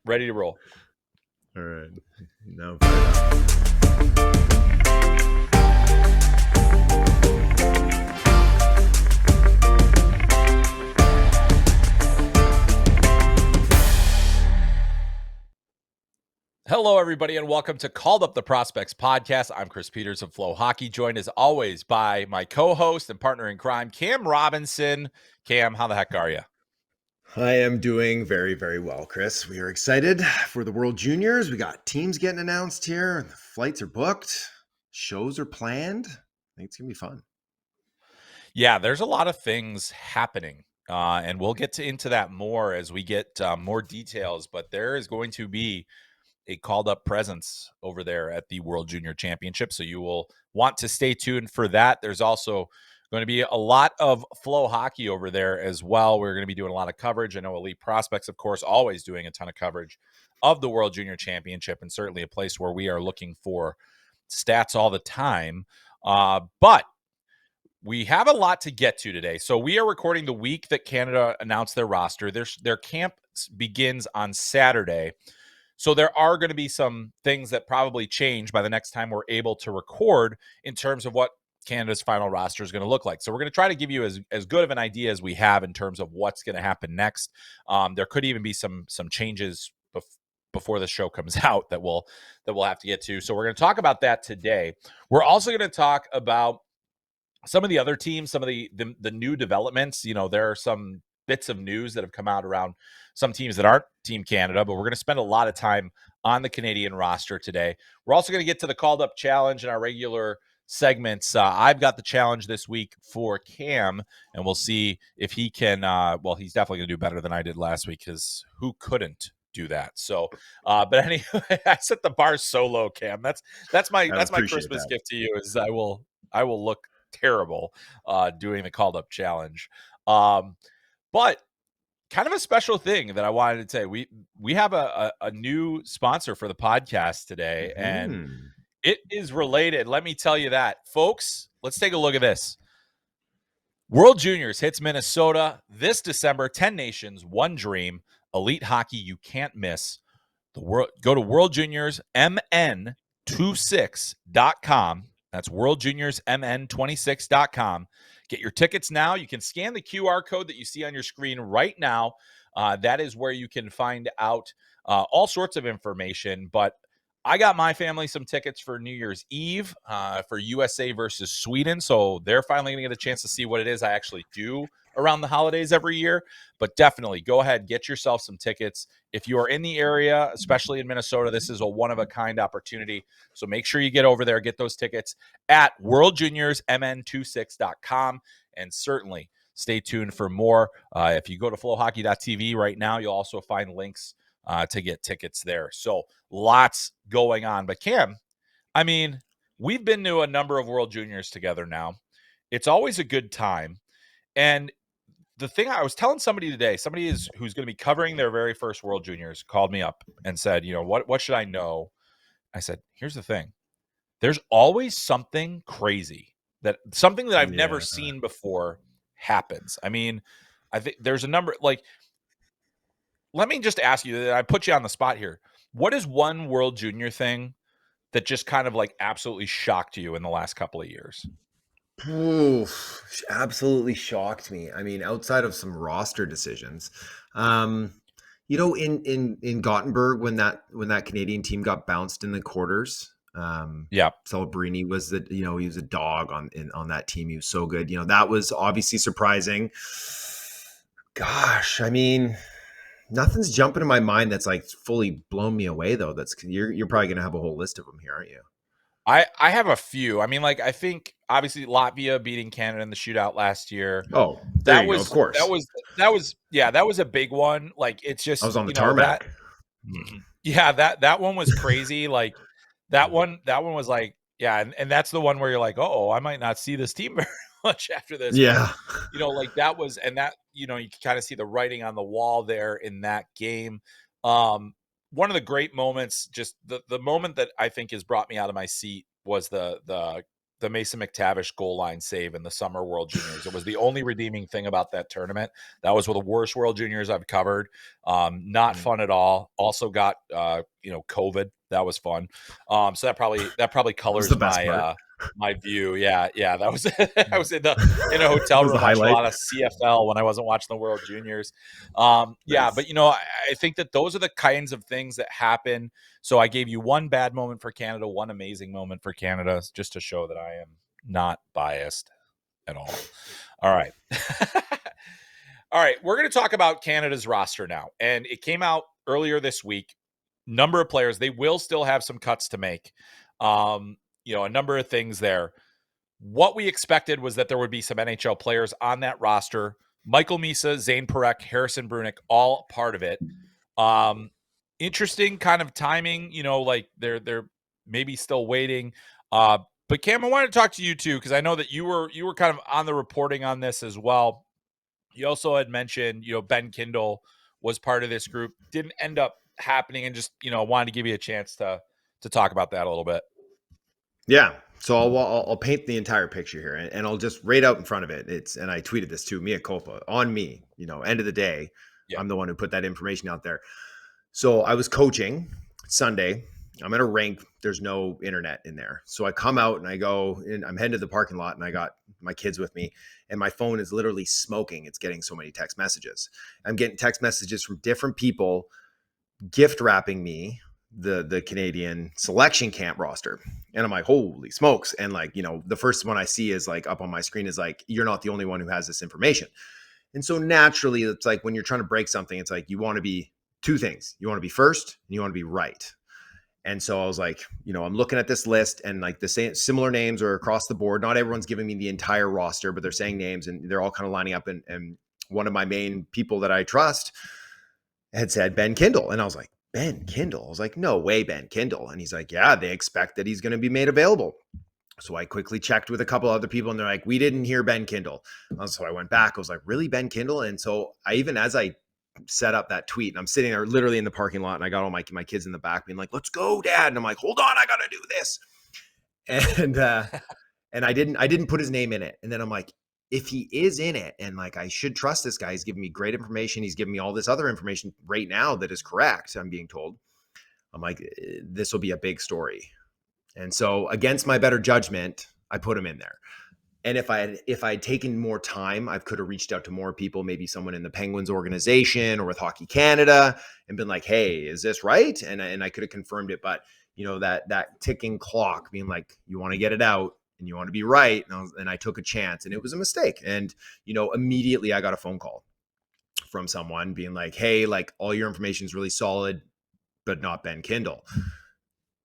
Ready to roll. All right. Now I'm fired up. Hello, everybody, and welcome to Called Up the Prospects podcast. I'm Chris Peters of FloHockey, joined as always by my co-host and partner in crime, Cam Robinson. Cam, how the heck are you? I am doing very, very well, Chris. We are excited for the World Juniors. We got teams getting announced here. The flights are booked. Shows are planned. I think it's going to be fun. Yeah, there's a lot of things happening, and we'll get into that more as we get more details, but there is going to be a called up presence over there at the World Junior Championship. So you will want to stay tuned for that. There's also going to be a lot of FloHockey over there as well. We're going to be doing a lot of coverage. I know Elite Prospects, of course, always doing a ton of coverage of the World Junior Championship, and certainly a place where we are looking for stats all the time. But we have a lot to get to today. So we are recording the week that Canada announced their roster. Their camp begins on Saturday. So there are going to be some things that probably change by the next time we're able to record in terms of what Canada's final roster is going to look like. So we're going to try to give you as good of an idea as we have in terms of what's going to happen next. There could even be some changes before the show comes out that we'll have to get to. So we're going to talk about that today. We're also going to talk about some of the other teams, some of the new developments. You know, there are some bits of news that have come out around some teams that aren't Team Canada, but we're going to spend a lot of time on the Canadian roster today. We're also going to get to the called up challenge in our regular segments. I've got the challenge this week for Cam, and we'll see if he can. Well, he's definitely going to do better than I did last week, because who couldn't do that? So, but anyway, I set the bar so low, Cam. That's my Christmas gift to you. Is I will look terrible doing the called up challenge. But kind of a special thing that I wanted to say. We have a new sponsor for the podcast today, and it is related. Let me tell you that, folks. Let's take a look at this. World Juniors hits Minnesota this December. 10 nations, one dream. Elite hockey you can't miss. Go to worldjuniorsmn26.com. That's worldjuniorsmn26.com. Get your tickets now. You can scan the QR code that you see on your screen right now. That is where you can find out all sorts of information. But I got my family some tickets for New Year's Eve for USA versus Sweden. So they're finally going to get a chance to see what it is I actually do around the holidays every year. But definitely go ahead, get yourself some tickets. If you are in the area, especially in Minnesota, this is a one-of-a-kind opportunity. So make sure you get over there, get those tickets at worldjuniorsmn26.com. And certainly stay tuned for more. If you go to FloHockey.tv right now, you'll also find links to get tickets there. So lots going on. But Cam, I mean, we've been to a number of World Juniors together now. It's always a good time. And the thing I was telling somebody today, who's going to be covering their very first World Juniors, called me up and said, you know, what should I know? I said, here's the thing. There's always something crazy, something that I've never seen before happens. I mean, I think there's a number, like, let me just ask you, I put you on the spot here. What is one World Junior thing that just kind of like absolutely shocked you in the last couple of years? Oof, absolutely shocked me. I mean, outside of some roster decisions, in Gothenburg when that Canadian team got bounced in the quarters, Celebrini was he was a dog on that team. He was so good. You know, that was obviously surprising. Gosh, I mean, nothing's jumping in my mind that's like fully blown me away though. You're probably gonna have a whole list of them here, aren't you? I have a few. I mean, like, I think obviously Latvia beating Canada in the shootout last year. Oh, there you go. Of course. That was a big one. Like, it's just, I was on the tarmac. That one was crazy. Like that one was like, and that's the one where you're like, oh, I might not see this team very much after this. Yeah. But, like that was, and that, you can kind of see the writing on the wall there in that game. One of the great moments, just the moment that I think has brought me out of my seat was the the Mason McTavish goal line save in the Summer World Juniors. It was the only redeeming thing about that tournament. That was one of the worst World Juniors I've covered. Not Mhm. fun at all. Also got COVID. That was fun. So that probably That was the colors best part. my view. Yeah, that was I Mm. was in a hotel That was the room watching a highlight. lot of CFL when I wasn't watching the World Juniors. Yeah, Nice. but I think that those are the kinds of things that happen. So I gave you one bad moment for Canada, one amazing moment for Canada, just to show that I am not biased at all. All right. All right, we're going to talk about Canada's roster now. And it came out earlier this week. Number of players, they will still have some cuts to make. A number of things there. What we expected was that there would be some NHL players on that roster. Michael Misa, Zane Parekh, Harrison Brunick, all part of it. Um, Interesting kind of timing, like they're maybe still waiting. But Cam, I wanted to talk to you too, because I know that you were kind of on the reporting on this as well. You also had mentioned, Ben Kindle was part of this group, didn't end up happening, and just wanted to give you a chance to talk about that a little bit. Yeah. So I'll paint the entire picture here, and I'll just right out in front of it. And I tweeted this too, mea culpa on me. End of the day, Yeah, I'm the one who put that information out there. So I was coaching Sunday. I'm at a rink. There's no internet in there. So I come out and I go, and I'm heading to the parking lot, and I got my kids with me, and my phone is literally smoking. It's getting so many text messages. I'm getting text messages from different people gift wrapping me the Canadian selection camp roster. And I'm like, holy smokes. And the first one I see is like up on my screen is like, you're not the only one who has this information. And so naturally, it's like when you're trying to break something, it's like you want to be two things. You want to be first and you want to be right. And so I was like, I'm looking at this list and like the same similar names are across the board. Not everyone's giving me the entire roster, but they're saying names and they're all kind of lining up. And one of my main people that I trust had said Ben Kindle. And I was like, Ben Kindle? I was like, no way, Ben Kindle. And he's like, yeah, they expect that he's going to be made available. So I quickly checked with a couple other people and they're like, we didn't hear Ben Kindle. So I went back. I was like, really, Ben Kindle? And so as I set up that tweet and I'm sitting there literally in the parking lot and I got all my kids in the back being like, let's go, Dad. And I'm like, hold on, I got to do this. And I didn't put his name in it. And then I'm like, if he is in it and like I should trust this guy, he's giving me great information. He's giving me all this other information right now that is correct. I'm being told. I'm like, this will be a big story. And so against my better judgment, I put him in there. And if I had taken more time, I could have reached out to more people, maybe someone in the Penguins organization or with Hockey Canada and been like, hey, is this right? And I could have confirmed it. But that ticking clock being like, you want to get it out and you want to be right. And I took a chance and it was a mistake. And, immediately I got a phone call from someone being like, hey, like all your information is really solid, but not Ben Kindle.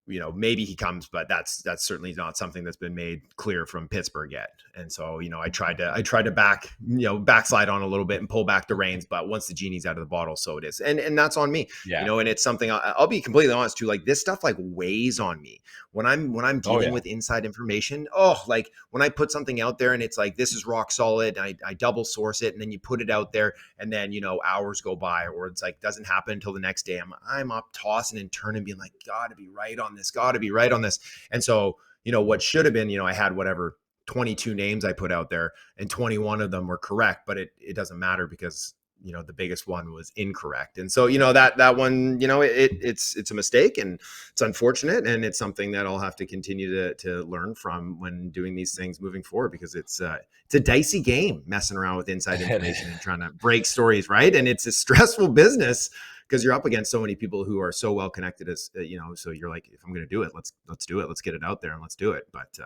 Maybe he comes, but that's certainly not something that's been made clear from Pittsburgh yet. And so, I tried to backslide on a little bit and pull back the reins, but once the genie's out of the bottle, so it is. And that's on me, yeah. and it's something I'll be completely honest too. Like this stuff like weighs on me when I'm Oh dealing yeah. with inside information. Oh, like when I put something out there and it's like, this is rock solid. I double source it and then you put it out there and then, hours go by or it's like, doesn't happen until the next day. I'm up tossing and turning being like, gotta be right on this. And so, what should have been, I had whatever 22 names I put out there and 21 of them were correct, but it doesn't matter because, the biggest one was incorrect. And so, that one, it's a mistake and it's unfortunate. And it's something that I'll have to continue to learn from when doing these things moving forward, because it's a dicey game messing around with inside information and trying to break stories. Right. And it's a stressful business because you're up against so many people who are so well connected as so you're like, if I'm going to do it, let's do it. Let's get it out there and let's do it. But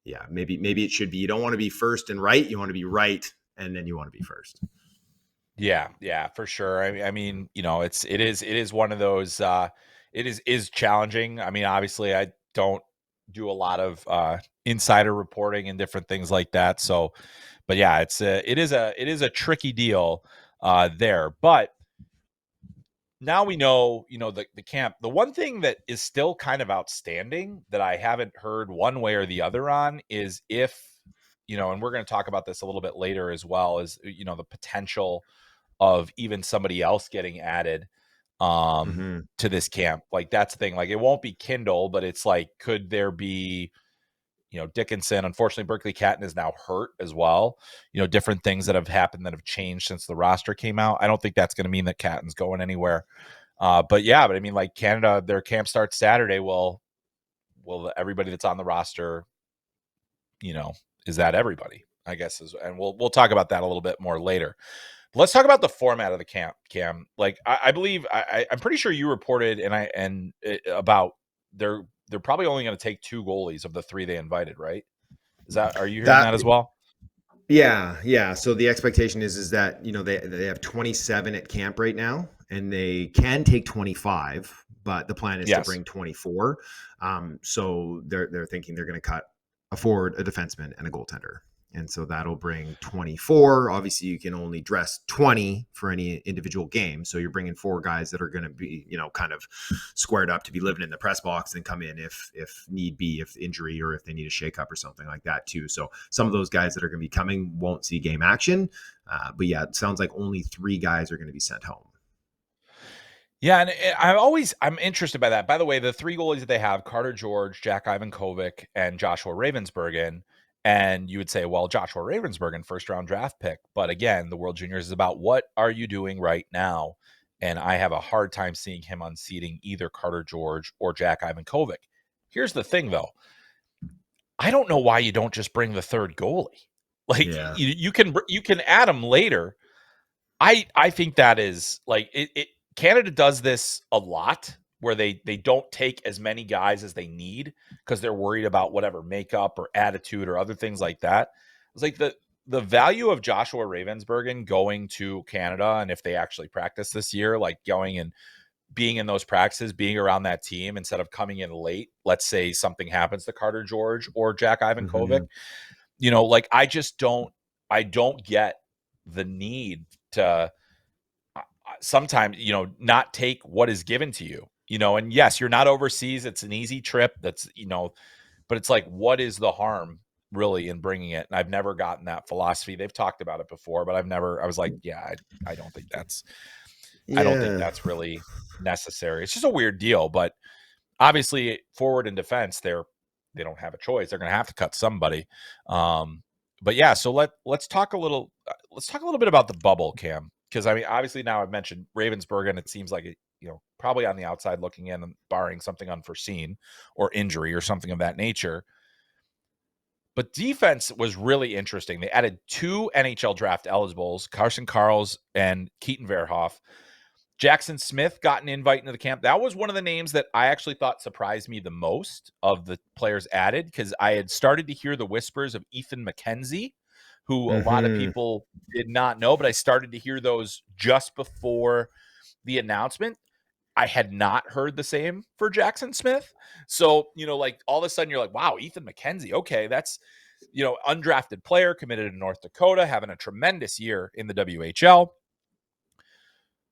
yeah, maybe it should be, you don't want to be first and right. You want to be right. And then you want to be first. Yeah, for sure. I mean, it is one of those. It is challenging. I mean, obviously, I don't do a lot of insider reporting and different things like that. So, but yeah, it is a tricky deal there. But now we know, the camp. The one thing that is still kind of outstanding that I haven't heard one way or the other on is if, and we're going to talk about this a little bit later as well, is the potential of even somebody else getting added to this camp. Like that's the thing. Like it won't be Kindle, but it's like, could there be Dickinson. Unfortunately, Berkeley Catton is now hurt as well. Different things that have happened that have changed since the roster came out. I don't think that's going to mean that Catton's going anywhere. But I mean, like Canada, their camp starts Saturday. Well, everybody that's on the roster, is that everybody? I guess and we'll talk about that a little bit more later. Let's talk about the format of the camp, Cam. Like I believe I'm pretty sure you reported about they're probably only going to take 2 goalies of the 3 they invited, right? Are you hearing That that as well? yeah. So the expectation is that they have 27 at camp right now, and they can take 25, but the plan is to Yes. bring 24. So they're thinking they're going to cut a forward, a defenseman, and a goaltender. And so that'll bring 24. Obviously, you can only dress 20 for any individual game. So you're bringing 4 guys that are going to be, kind of squared up to be living in the press box and come in if need be, if injury or if they need a shakeup or something like that too. So some of those guys that are going to be coming won't see game action. But yeah, it sounds like only 3 guys are going to be sent home. Yeah, and I'm interested by that. By the way, the 3 goalies that they have, Carter George, Jack Ivankovic, and Joshua Ravensbergen. And you would say, well, Joshua Ravensbergen, first-round draft pick. But again, the World Juniors is about what are you doing right now? And I have a hard time seeing him unseating either Carter George or Jack Ivankovic. Here's the thing, though. I don't know why you don't just bring the 3rd goalie. Like Yeah. you can add him later. I think that is like it Canada does this a lot where they don't take as many guys as they need because they're worried about whatever makeup or attitude or other things like that. It's like the value of Joshua Ravensbergen going to Canada, and if they actually practice this year, like going and being in those practices, being around that team instead of coming in late, let's say something happens to Carter George or Jack Ivankovic, like I don't get the need to sometimes, not take what is given to you, and yes, you're not overseas. It's an easy trip. That's, but it's like, what is the harm really in bringing it? And I've never gotten that philosophy. They've talked about it before, but I was like, yeah, I don't think Yeah. that's really necessary. It's just a weird deal, but obviously forward and defense, they don't have a choice. They're going to have to cut somebody. But yeah, so let's talk a little bit about the bubble, Cam, because I mean, obviously now I've mentioned Ravensburg, it seems like it, probably on the outside looking in, barring something unforeseen or injury or something of that nature. But defense was really interesting. They added 2 NHL draft eligibles, Carson Karls and Keaton Verhoff. Jackson Smith got an invite into the camp. That was one of the names that I actually thought surprised me the most of the players added, because I had started to hear the whispers of Ethan McKenzie, who a lot of people did not know, but I started to hear those just before the announcement. I had not heard the same for Jackson Smith. So, like all of a sudden you're like, wow, Ethan McKenzie. Okay, that's, undrafted player committed to North Dakota, having a tremendous year in the WHL.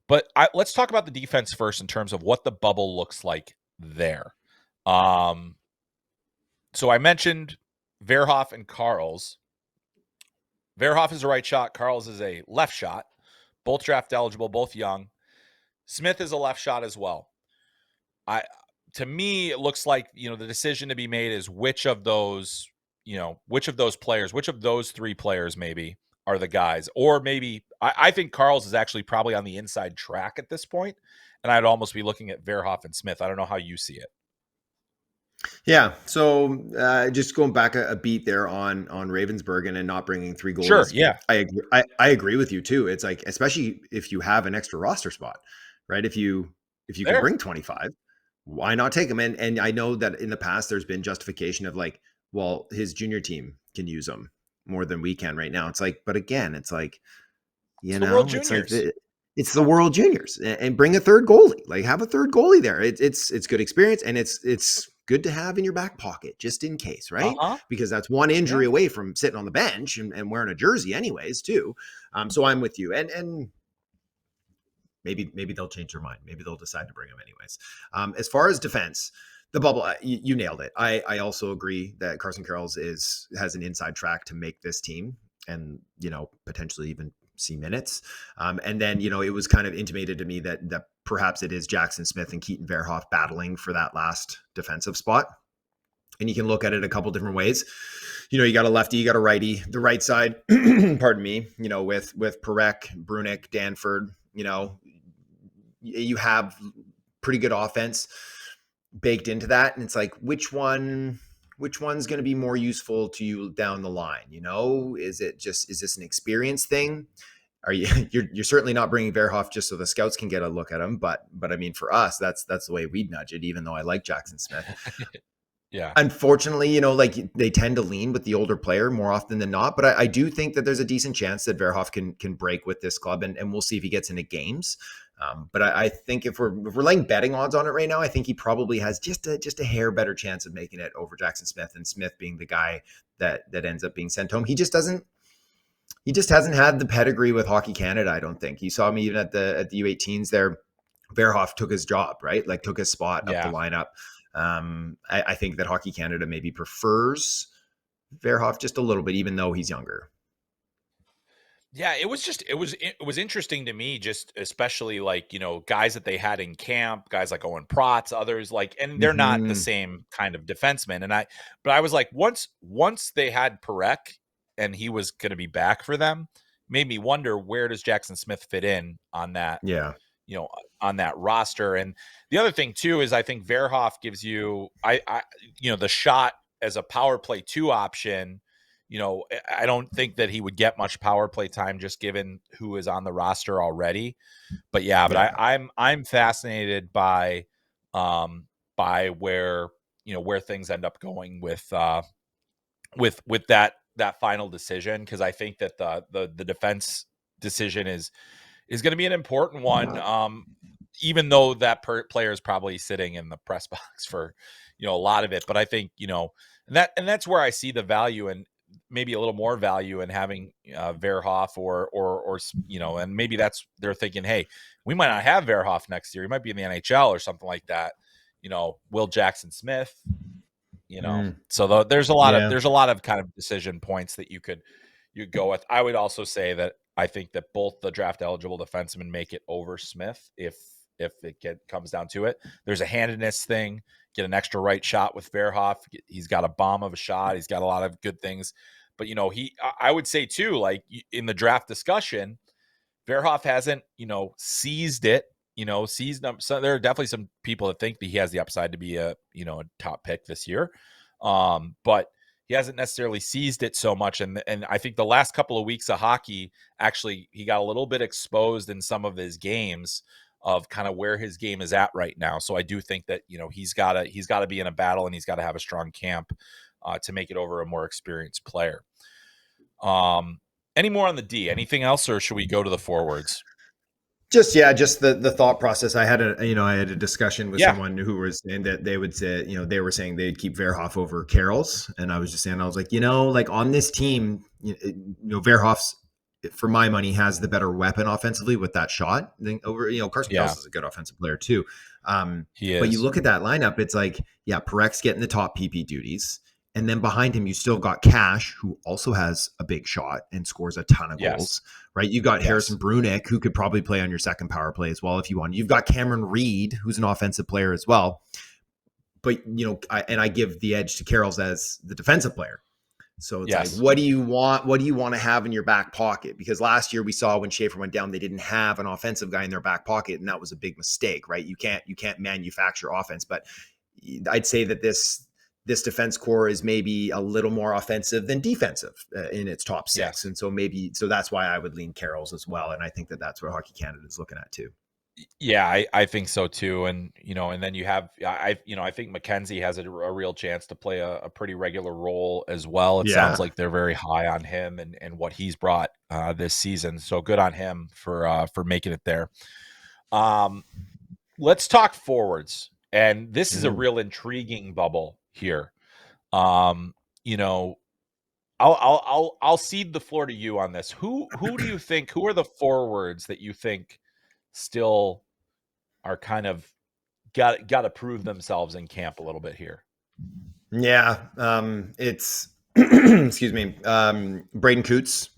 But let's talk about the defense first in terms of what the bubble looks like there. So I mentioned Verhoff and Karls. Verhoff is a right shot. Karls is a left shot. Both draft eligible, both young. Smith is a left shot as well. To me, it looks like, the decision to be made is which of those players, which of those 3 players maybe are the guys. Or maybe I think Karls is actually probably on the inside track at this point, and I'd almost be looking at Verhoff and Smith. I don't know how you see it. Yeah. So just going back a beat there on Ravensburg and not bringing 3 Sure. goalies. Yeah. I agree. I agree with you too. It's like, especially if you have an extra roster spot, right? If you can There. bring 25, why not take them? And I know that in the past there's been justification of like, well, his junior team can use them more than we can right now. It's like, but again, it's like, It's the World it's like Juniors. it's the World Juniors, and bring a 3rd goalie. Like, have a 3rd goalie there. It's good experience, and it's good to have in your back pocket just in case, right? Uh-huh. Because that's one Yeah. injury away from sitting on the bench and wearing a jersey, anyways, too. So I'm with you, and maybe they'll change their mind. Maybe they'll decide to bring him anyways. As far as defense, the bubble, you nailed it. I also agree that Carson Karls has an inside track to make this team, and potentially even see minutes. And then it was kind of intimated to me that perhaps it is Jackson Smith and Keaton Verhoff battling for that last defensive spot. and you can look at it a couple different ways. You got a lefty, you got a righty. The right side, pardon me, with Parekh, Brunick, Danford, you have pretty good offense baked into that, and it's like which one's going to be more useful to you down the line? Is this an experience thing? Are you you're certainly not bringing Verhoff just so the scouts can get a look at him, but I mean, for us, that's the way we'd nudge it, even though I like Jackson Smith. Yeah. Unfortunately, like they tend to lean with the older player more often than not. But I do think that there's a decent chance that Verhoff can break with this club, and we'll see if he gets into games. But I think if we're laying betting odds on it right now, I think he probably has just a hair better chance of making it over Jackson Smith, and Smith being the guy that ends up being sent home. He just hasn't had the pedigree with Hockey Canada. I don't think. You saw me even at the U18s there. Verhoff took his job, right? Like took his spot up the Yeah. lineup. I think that Hockey Canada maybe prefers Verhoff just a little bit, even though he's younger. Yeah, it was interesting to me, just especially like, guys that they had in camp, guys like Owen Protz, others like, and they're not the Mm-hmm. same kind of defenseman. But I was like, once they had Parekh and he was going to be back for them, made me wonder, where does Jackson Smith fit in on that, Yeah. you know, on that roster? And the other thing too is I think Verhoff gives you, the shot as a power play 2 option. I don't think that he would get much power play time just given who is on the roster already. But yeah, but Yeah. I'm fascinated by where things end up going with that final decision, because I think that the defense decision is going to be an important one. Even though that player is probably sitting in the press box for a lot of it, but I think and that's where I see the value, and maybe a little more value in having Verhoff or and maybe that's they're thinking, hey, we might not have Verhoff next year. He might be in the NHL or something like that. Will Jackson Smith? Mm, So yeah. there's a lot of kind of decision points that you go with. I would also say that I think that both the draft eligible defensemen make it over Smith if it comes down to it. There's a handedness thing. Get an extra right shot with Verhoff. He's got a bomb of a shot. He's got a lot of good things. But I would say too, like in the draft discussion, Verhoff hasn't, seized it. Seized them. So there are definitely some people that think that he has the upside to be a top pick this year, but he hasn't necessarily seized it so much. And I think the last couple of weeks of hockey, actually, he got a little bit exposed in some of his games of kind of where his game is at right now. So I do think that he's got to be in a battle, and he's got to have a strong camp to make it over a more experienced player. Any more on the D? Anything else, or should we go to the forwards? Just the thought process. I had a discussion with Yeah, someone who was saying that they would say, they were saying they'd keep Verhoff over Carols, and I was just saying, I was like, like on this team, Verhoff's, for my money, has the better weapon offensively with that shot than over, Carson yeah, Carols is a good offensive player too. he But you is. look at that lineup, it's like, yeah, Parek's getting the top PP duties. And then behind him, you still got Cash, who also has a big shot and scores a ton of Yes, goals, right? You got Harrison yes, Brunick, who could probably play on your second power play as well if you want. You've got Cameron Reed, who's an offensive player as well. But, I give the edge to Carols as the defensive player. So it's like, yes, what do you want? What do you want to have in your back pocket? Because last year we saw when Schaefer went down, they didn't have an offensive guy in their back pocket, and that was a big mistake, right? You can't manufacture offense, but I'd say that this defense core is maybe a little more offensive than defensive in its top six, yes. and so that's why I would lean Carols as well, and I think that that's what Hockey Canada is looking at too. Yeah, I think so too. And and then you have I think Mackenzie has a real chance to play a pretty regular role as well. It sounds Yeah. like they're very high on him and what he's brought this season. So good on him for making it there. Um, let's talk forwards. And this is a Mm. real intriguing bubble here. Um, you know, I'll cede the floor to you on this. Who do you think? Who are the forwards that you think still are kind of got to prove themselves in camp a little bit here? Yeah. It's excuse me, Braden Coots,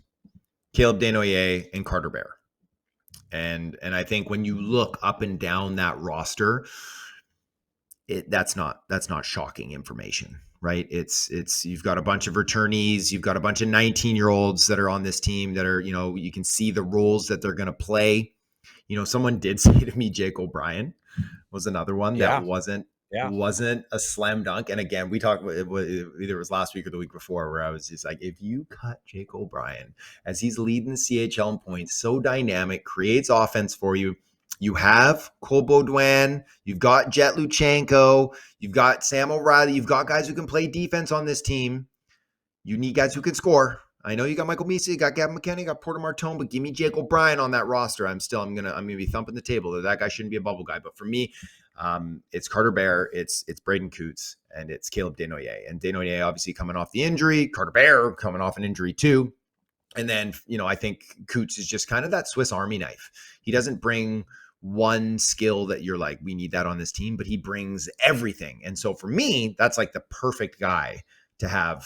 Caleb Desnoyers, and Carter Bear. And I think when you look up and down that roster, that's not shocking information. right? It's you've got a bunch of returnees, you've got a bunch of 19-year-olds that are on this team that are, you can see the roles that they're going to play. Someone did say to me, Jake O'Brien was another one that Yeah. wasn't Yeah. wasn't a slam dunk. And again, we talked, either it was last week or the week before, where I was just like, if you cut Jake O'Brien as he's leading the CHL in points, so dynamic, creates offense for you. You have Cole Baudouin, you've got Jet Luchenko, you've got Sam O'Reilly, you've got guys who can play defense on this team. You need guys who can score. I know you got Michael Misa, you got Gavin McKenna, you got Porter Martone, but give me Jake O'Brien on that roster. I'm gonna be thumping the table. That guy shouldn't be a bubble guy. But for me, it's Carter Bear, it's Braden Coots, and it's Caleb Desnoyers. And Desnoyers obviously coming off the injury, Carter Bear coming off an injury too. And then, I think Coots is just kind of that Swiss Army knife. He doesn't bring one skill that you're like, we need that on this team, but he brings everything. And so for me, that's like the perfect guy to have,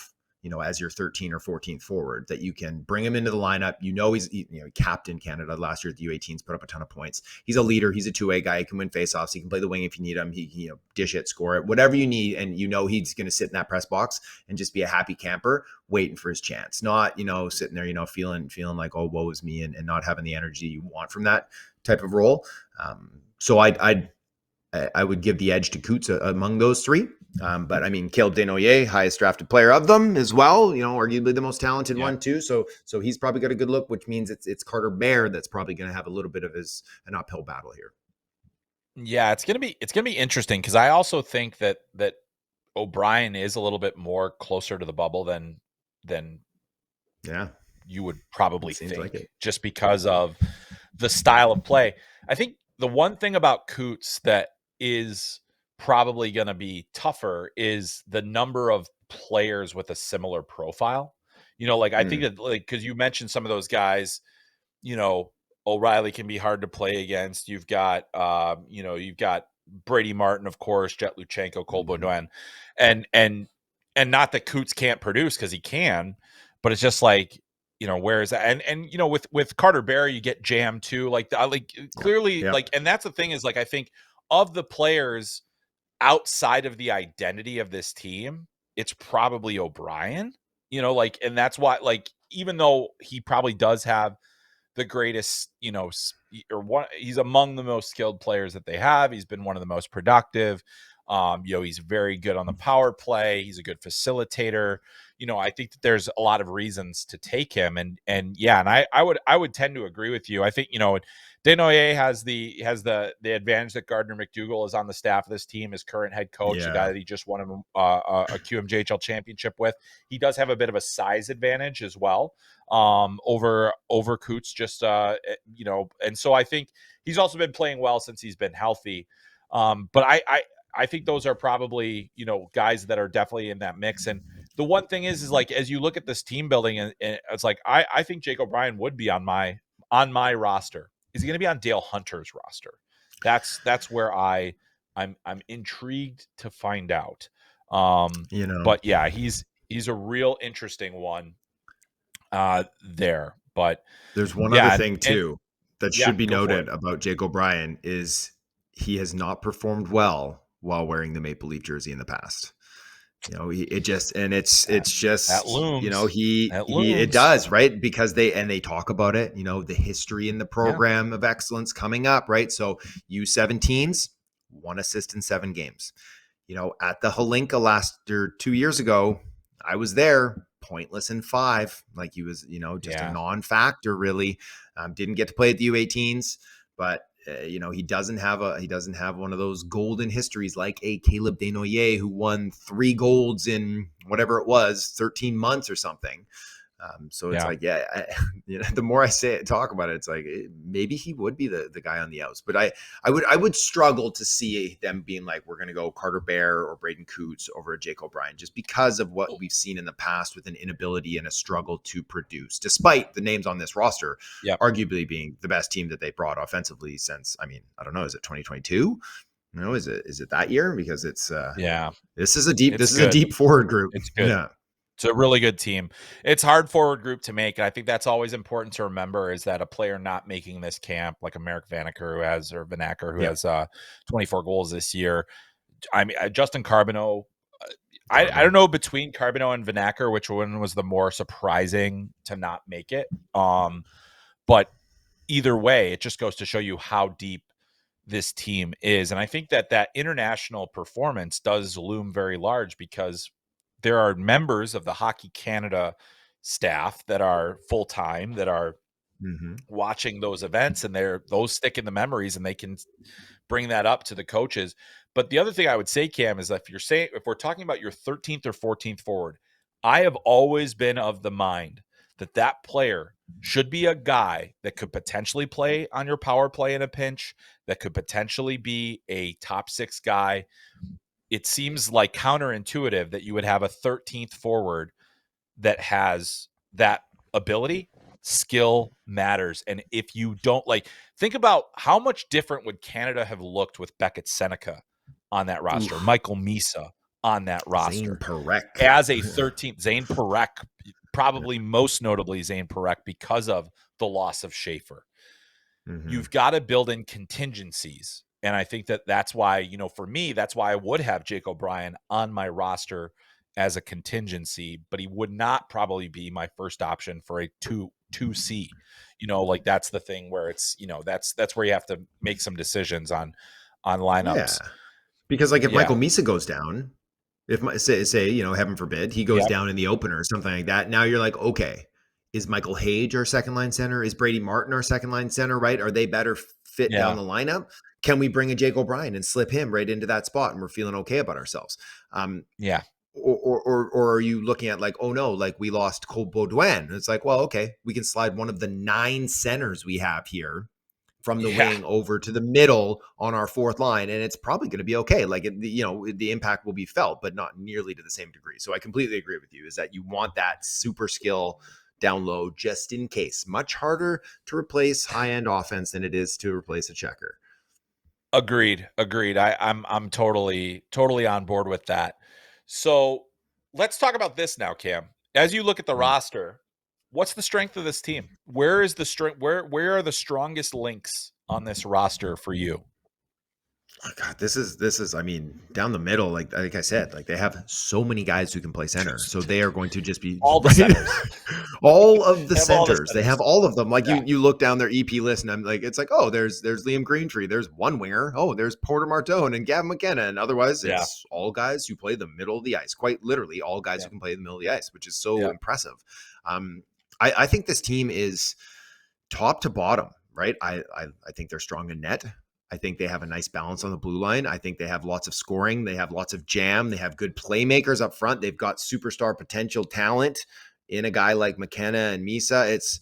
as your 13 or 14th forward, that you can bring him into the lineup. He's captain Canada last year at the U18s, put up a ton of points. He's a leader. He's a two-way guy. He can win faceoffs. He can play the wing if you need him. He dish it, score it, whatever you need. And he's going to sit in that press box and just be a happy camper waiting for his chance, not, sitting there, feeling like, oh, woe is me, and not having the energy you want from that type of role. So I would give the edge to Coots among those three. But I mean, Caleb Desnoyers, highest drafted player of them as well, arguably the most talented one too. So he's probably got a good look, which means it's Carter Bear that's probably going to have a little bit of an uphill battle here. Yeah, it's gonna be interesting, because I also think that O'Brien is a little bit more closer to the bubble than yeah you would probably think, like just because of the style of play. I think the one thing about Coots that is probably going to be tougher is the number of players with a similar profile. I think that, because you mentioned some of those guys, O'Reilly can be hard to play against. You've got, you've got Brady Martin, of course, Jet Luchenko, Cole Baudouin, and not that Coots can't produce, because he can, but it's just like, where is that? And with Carter Bear, you get jammed too. Clearly, Yep. and that's the thing, is I think of the players outside of the identity of this team, it's probably O'Brien. And that's why, even though he probably does have the greatest, or one, he's among the most skilled players that they have. He's been one of the most productive. He's very good on the power play. He's a good facilitator. I think that there's a lot of reasons to take him, and I would tend to agree with you. I think, Desnoyers has the advantage that Gardner McDougall is on the staff of this team, his current head coach, the guy that he just won a QMJHL championship with. He does have a bit of a size advantage as well, over Coots, just and so I think he's also been playing well since he's been healthy. But I think those are probably, guys that are definitely in that mix. And the one thing is like, as you look at this team building, and it's like, I think Jake O'Brien would be on my roster. Is he going to be on Dale Hunter's roster? That's where I'm intrigued to find out. But yeah, he's a real interesting one there. But there's one other thing too that should be noted about Jake O'Brien is he has not performed well while wearing the Maple Leaf jersey in the past. It just that looms. It does, right? Because they talk about it, the history in the program of excellence coming up, right? So U17s, 1 assist in 7 games. At the Holinka 2 years ago, I was there, pointless in 5. Like, he was, just a non-factor really. Didn't get to play at the U18s, but he doesn't have one of those golden histories like a Caleb Desnoyers, who won 3 golds in whatever it was, 13 months or something. So it's like, the more I talk about it, it's like, maybe he would be the guy on the outs. But I would struggle to see them being like, we're going to go Carter Bear or Braden Coots over Jake O'Brien, just because of what we've seen in the past with an inability and a struggle to produce, despite the names on this roster arguably being the best team that they brought offensively since, I don't know, is it 2022? No, is it that year? Because it's this is a deep forward group. It's good. Yeah. It's a really good team. It's hard forward group to make, and I think that's always important to remember, is that a player not making this camp, like a Merrick Vanacker who has 24 goals this year. I mean, Justin Carbonneau, I don't know between Carbonneau and Vanacker which one was the more surprising to not make it. But either way, it just goes to show you how deep this team is. And I think that international performance does loom very large because there are members of the Hockey Canada staff that are full-time, that are Mm-hmm. watching those events, and those stick in the memories and they can bring that up to the coaches. But the other thing I would say, Cam, is that if we're talking about your 13th or 14th forward, I have always been of the mind that player should be a guy that could potentially play on your power play in a pinch, that could potentially be a top 6 guy. It seems like counterintuitive that you would have a 13th forward that has that ability. Skill matters. And if you don't, like, think about how much different would Canada have looked with Beckett Seneca on that roster, Oof. Michael Misa on that Zane roster Parekh. as a 13th, Zane Parekh, probably most notably Zane Parekh because of the loss of Schaefer. Mm-hmm. You've got to build in contingencies. And I think that's why, for me, that's why I would have Jake O'Brien on my roster as a contingency, but he would not probably be my first option for a 2C. Like that's the thing where it's, that's where you have to make some decisions on Yeah. lineups. Because like if Yeah. Michael Misa goes down, if say heaven forbid he goes Yep. down in the opener or something like that, now you're like, okay, is Michael Hage our second line center? Is Brady Martin our second line center? Right? Are they better fit down Yeah. the lineup? Can we bring a Jake O'Brien and slip him right into that spot and we're feeling okay about ourselves? Yeah. Or are you looking at like, oh no, like we lost Cole Baudouin? It's like, well, okay, we can slide one of the 9 centers we have here from the Yeah. wing over to the middle on our fourth line, and it's probably going to be okay. Like, the impact will be felt, but not nearly to the same degree. So I completely agree with you, is that you want that super skill down low just in case. Much harder to replace high-end offense than it is to replace a checker. Agreed. I'm totally on board with that. So let's talk about this now, Cam. As you look at the Mm. roster, what's the strength of this team? Where is the strength? Where are the strongest links on this roster for you? Oh God, this is. I mean, down the middle, like I said, like they have so many guys who can play center, so they are going to just be All the right. centers. All of the They have all the centers, they have centers. all of them. Like Yeah. you look down their EP list, and I'm like, it's like, oh, there's Liam Greentree, there's one winger, oh, there's Porter Martone and Gavin McKenna, and otherwise Yeah. it's all guys who play the middle of the ice. Quite literally, all guys Yeah. who can play the middle of the ice, which is so Yeah. impressive. I think this team is top to bottom, right? I think they're strong in net. I think they have a nice balance on the blue line. I think they have lots of scoring. They have lots of jam. They have good playmakers up front. They've got superstar potential talent in a guy like McKenna and Misa. It's,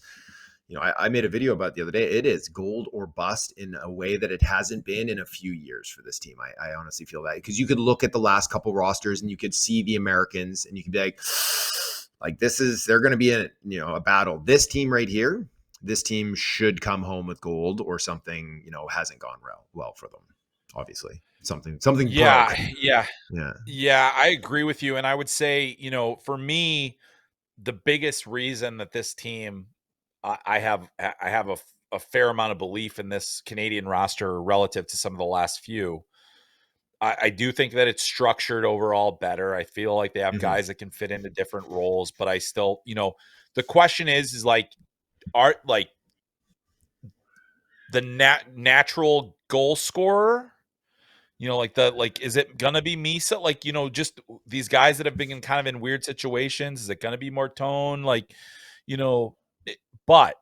I made a video about it the other day. It is gold or bust in a way that it hasn't been in a few years for this team. I honestly feel that, because you could look at the last couple rosters and you could see the Americans and you could be like they're going to be a battle. This team right here, this team should come home with gold, or something, hasn't gone well for them. Obviously, something Yeah. broke. Yeah. Yeah. Yeah. I agree with you. And I would say, for me, the biggest reason that this team, I have a fair amount of belief in this Canadian roster relative to some of the last few. I do think that it's structured overall better. I feel like they have Mm-hmm. guys that can fit into different roles, but I still, the question is like, are like the natural goal scorer? Is it gonna be Misa? Like, just these guys that have been kind of in weird situations. Is it gonna be Mortone? Like, you know, but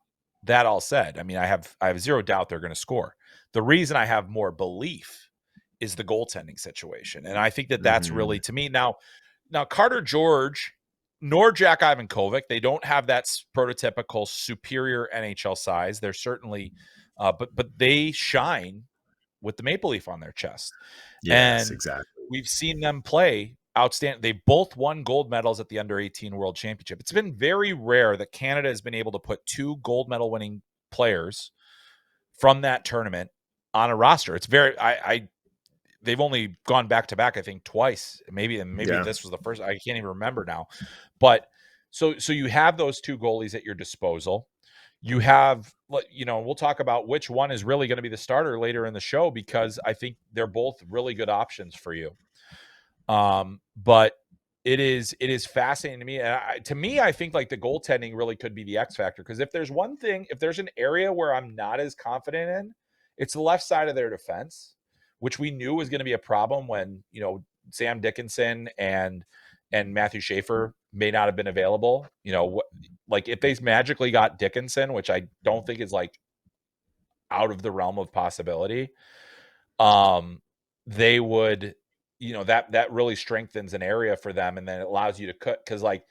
that all said, I mean, I have zero doubt they're gonna score. The reason I have more belief is the goaltending situation. And I think that that's Mm-hmm. really, to me, now Carter George nor Jack Ivankovic, they don't have that prototypical superior NHL size. They're certainly, but they shine with the maple leaf on their chest. Yes, And exactly. we've seen them play outstanding. They both won gold medals at the under 18 World Championship. It's been very rare that Canada has been able to put 2 gold medal winning players from that tournament on a roster. It's very, they've only gone back to back, I think, twice. Maybe Yeah. this was the first. I can't even remember now. But so you have those 2 goalies at your disposal. You have, we'll talk about which one is really going to be the starter later in the show, because I think they're both really good options for you. But it is fascinating to me. And to me, I think like the goaltending really could be the X factor, because if there's one thing, if there's an area where I'm not as confident in, it's the left side of their defense, which we knew was going to be a problem when, Sam Dickinson and Matthew Schaefer may not have been available. Like if they magically got Dickinson, which I don't think is like out of the realm of possibility, they would, that really strengthens an area for them, and then it allows you to cut, because like,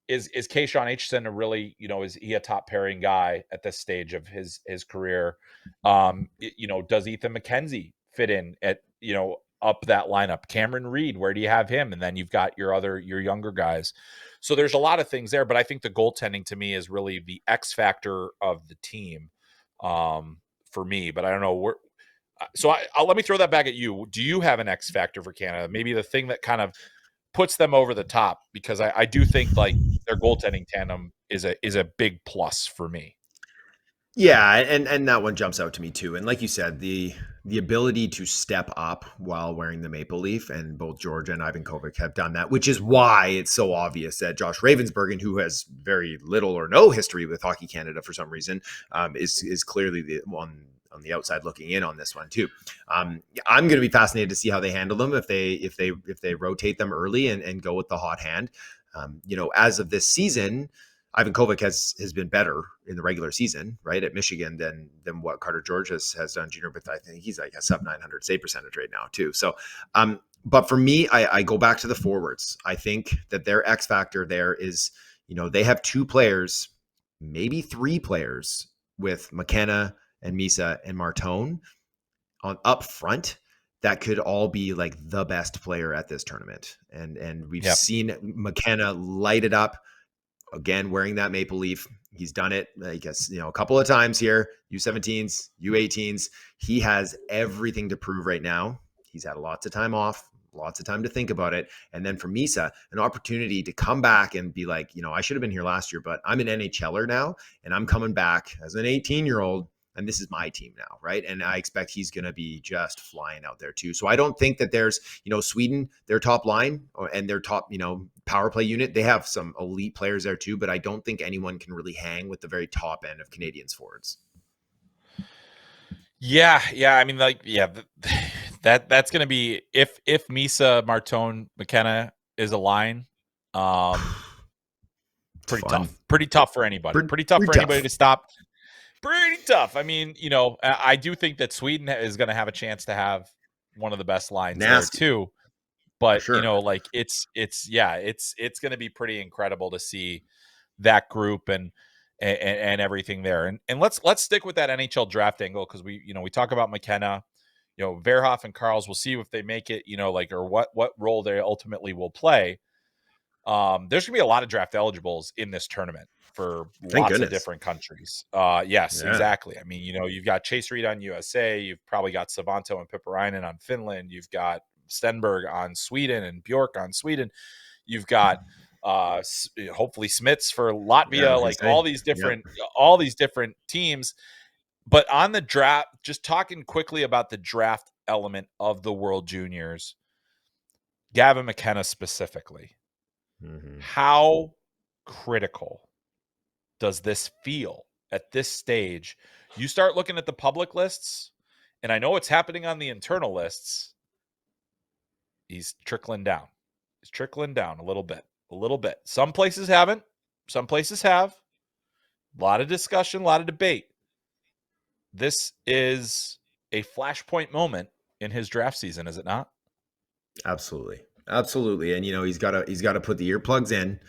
is Kayshawn Aitchison a really, is he a top pairing guy at this stage of his career? Does Ethan McKenzie fit in at, up that lineup? Cameron Reed, where do you have him? And then you've got your younger guys. So there's a lot of things there, but I think the goaltending to me is really the X factor of the team, for me. But I don't know where. So I'll let me throw that back at you. Do you have an X factor for Canada? Maybe the thing that kind of puts them over the top, because I do think like their goaltending tandem is a big plus for me. Yeah, and that one jumps out to me too. And like you said, the ability to step up while wearing the maple leaf, and both Georgia and Ivan Kovic have done that, which is why it's so obvious that Josh Ravensbergen, who has very little or no history with Hockey Canada for some reason, is clearly the one on the outside looking in on this one too. I'm going to be fascinated to see how they handle them if they rotate them early and go with the hot hand. As of this season, Ivan Kovic has been better in the regular season, right, at Michigan than what Carter George has done junior. But I think he's like a sub 900 save percentage right now too. So, but for me, I go back to the forwards. I think that their X factor there is, they have two players, maybe three players with McKenna and Misa and Martone on up front that could all be like the best player at this tournament. And we've Yep. seen McKenna light it up again, wearing that maple leaf. He's done it, I guess, a couple of times here, U17s, U18s. He has everything to prove right now. He's had lots of time off, lots of time to think about it. And then for Misa, an opportunity to come back and be like, I should have been here last year, but I'm an NHLer now, and I'm coming back as an 18-year-old, and this is my team now, right? And I expect he's going to be just flying out there too. So I don't think that there's, Sweden, their top line and their top, power play unit, they have some elite players there too, but I don't think anyone can really hang with the very top end of Canadians forwards. Yeah. I mean, like, yeah, that's going to be if Misa, Martone, McKenna is a line, pretty tough for anybody. Pretty tough for anybody to stop. Pretty tough. I mean, I do think that Sweden is going to have a chance to have one of the best lines there too. But sure. like it's going to be pretty incredible to see that group and everything there. And let's stick with that NHL draft angle, because we talk about McKenna, Verhoff and Karls. We'll see if they make it, or what role they ultimately will play. There's gonna be a lot of draft eligibles in this tournament for lots of different countries. Yes, exactly. I mean, you've got Chase Reed on USA, you've probably got Savanto and Pipparainen on Finland, you've got Stenberg on Sweden and Bjork on Sweden, you've got hopefully Smits for Latvia, like all these different teams. But on the draft, just talking quickly about the draft element of the World Juniors, Gavin McKenna specifically. Mm-hmm. How critical does this feel at this stage? You start looking at the public lists, and I know it's happening on the internal lists. He's trickling down. He's trickling down a little bit. Some places haven't. Some places have. A lot of discussion, a lot of debate. This is a flashpoint moment in his draft season, is it not? Absolutely. And he's got to put the earplugs in,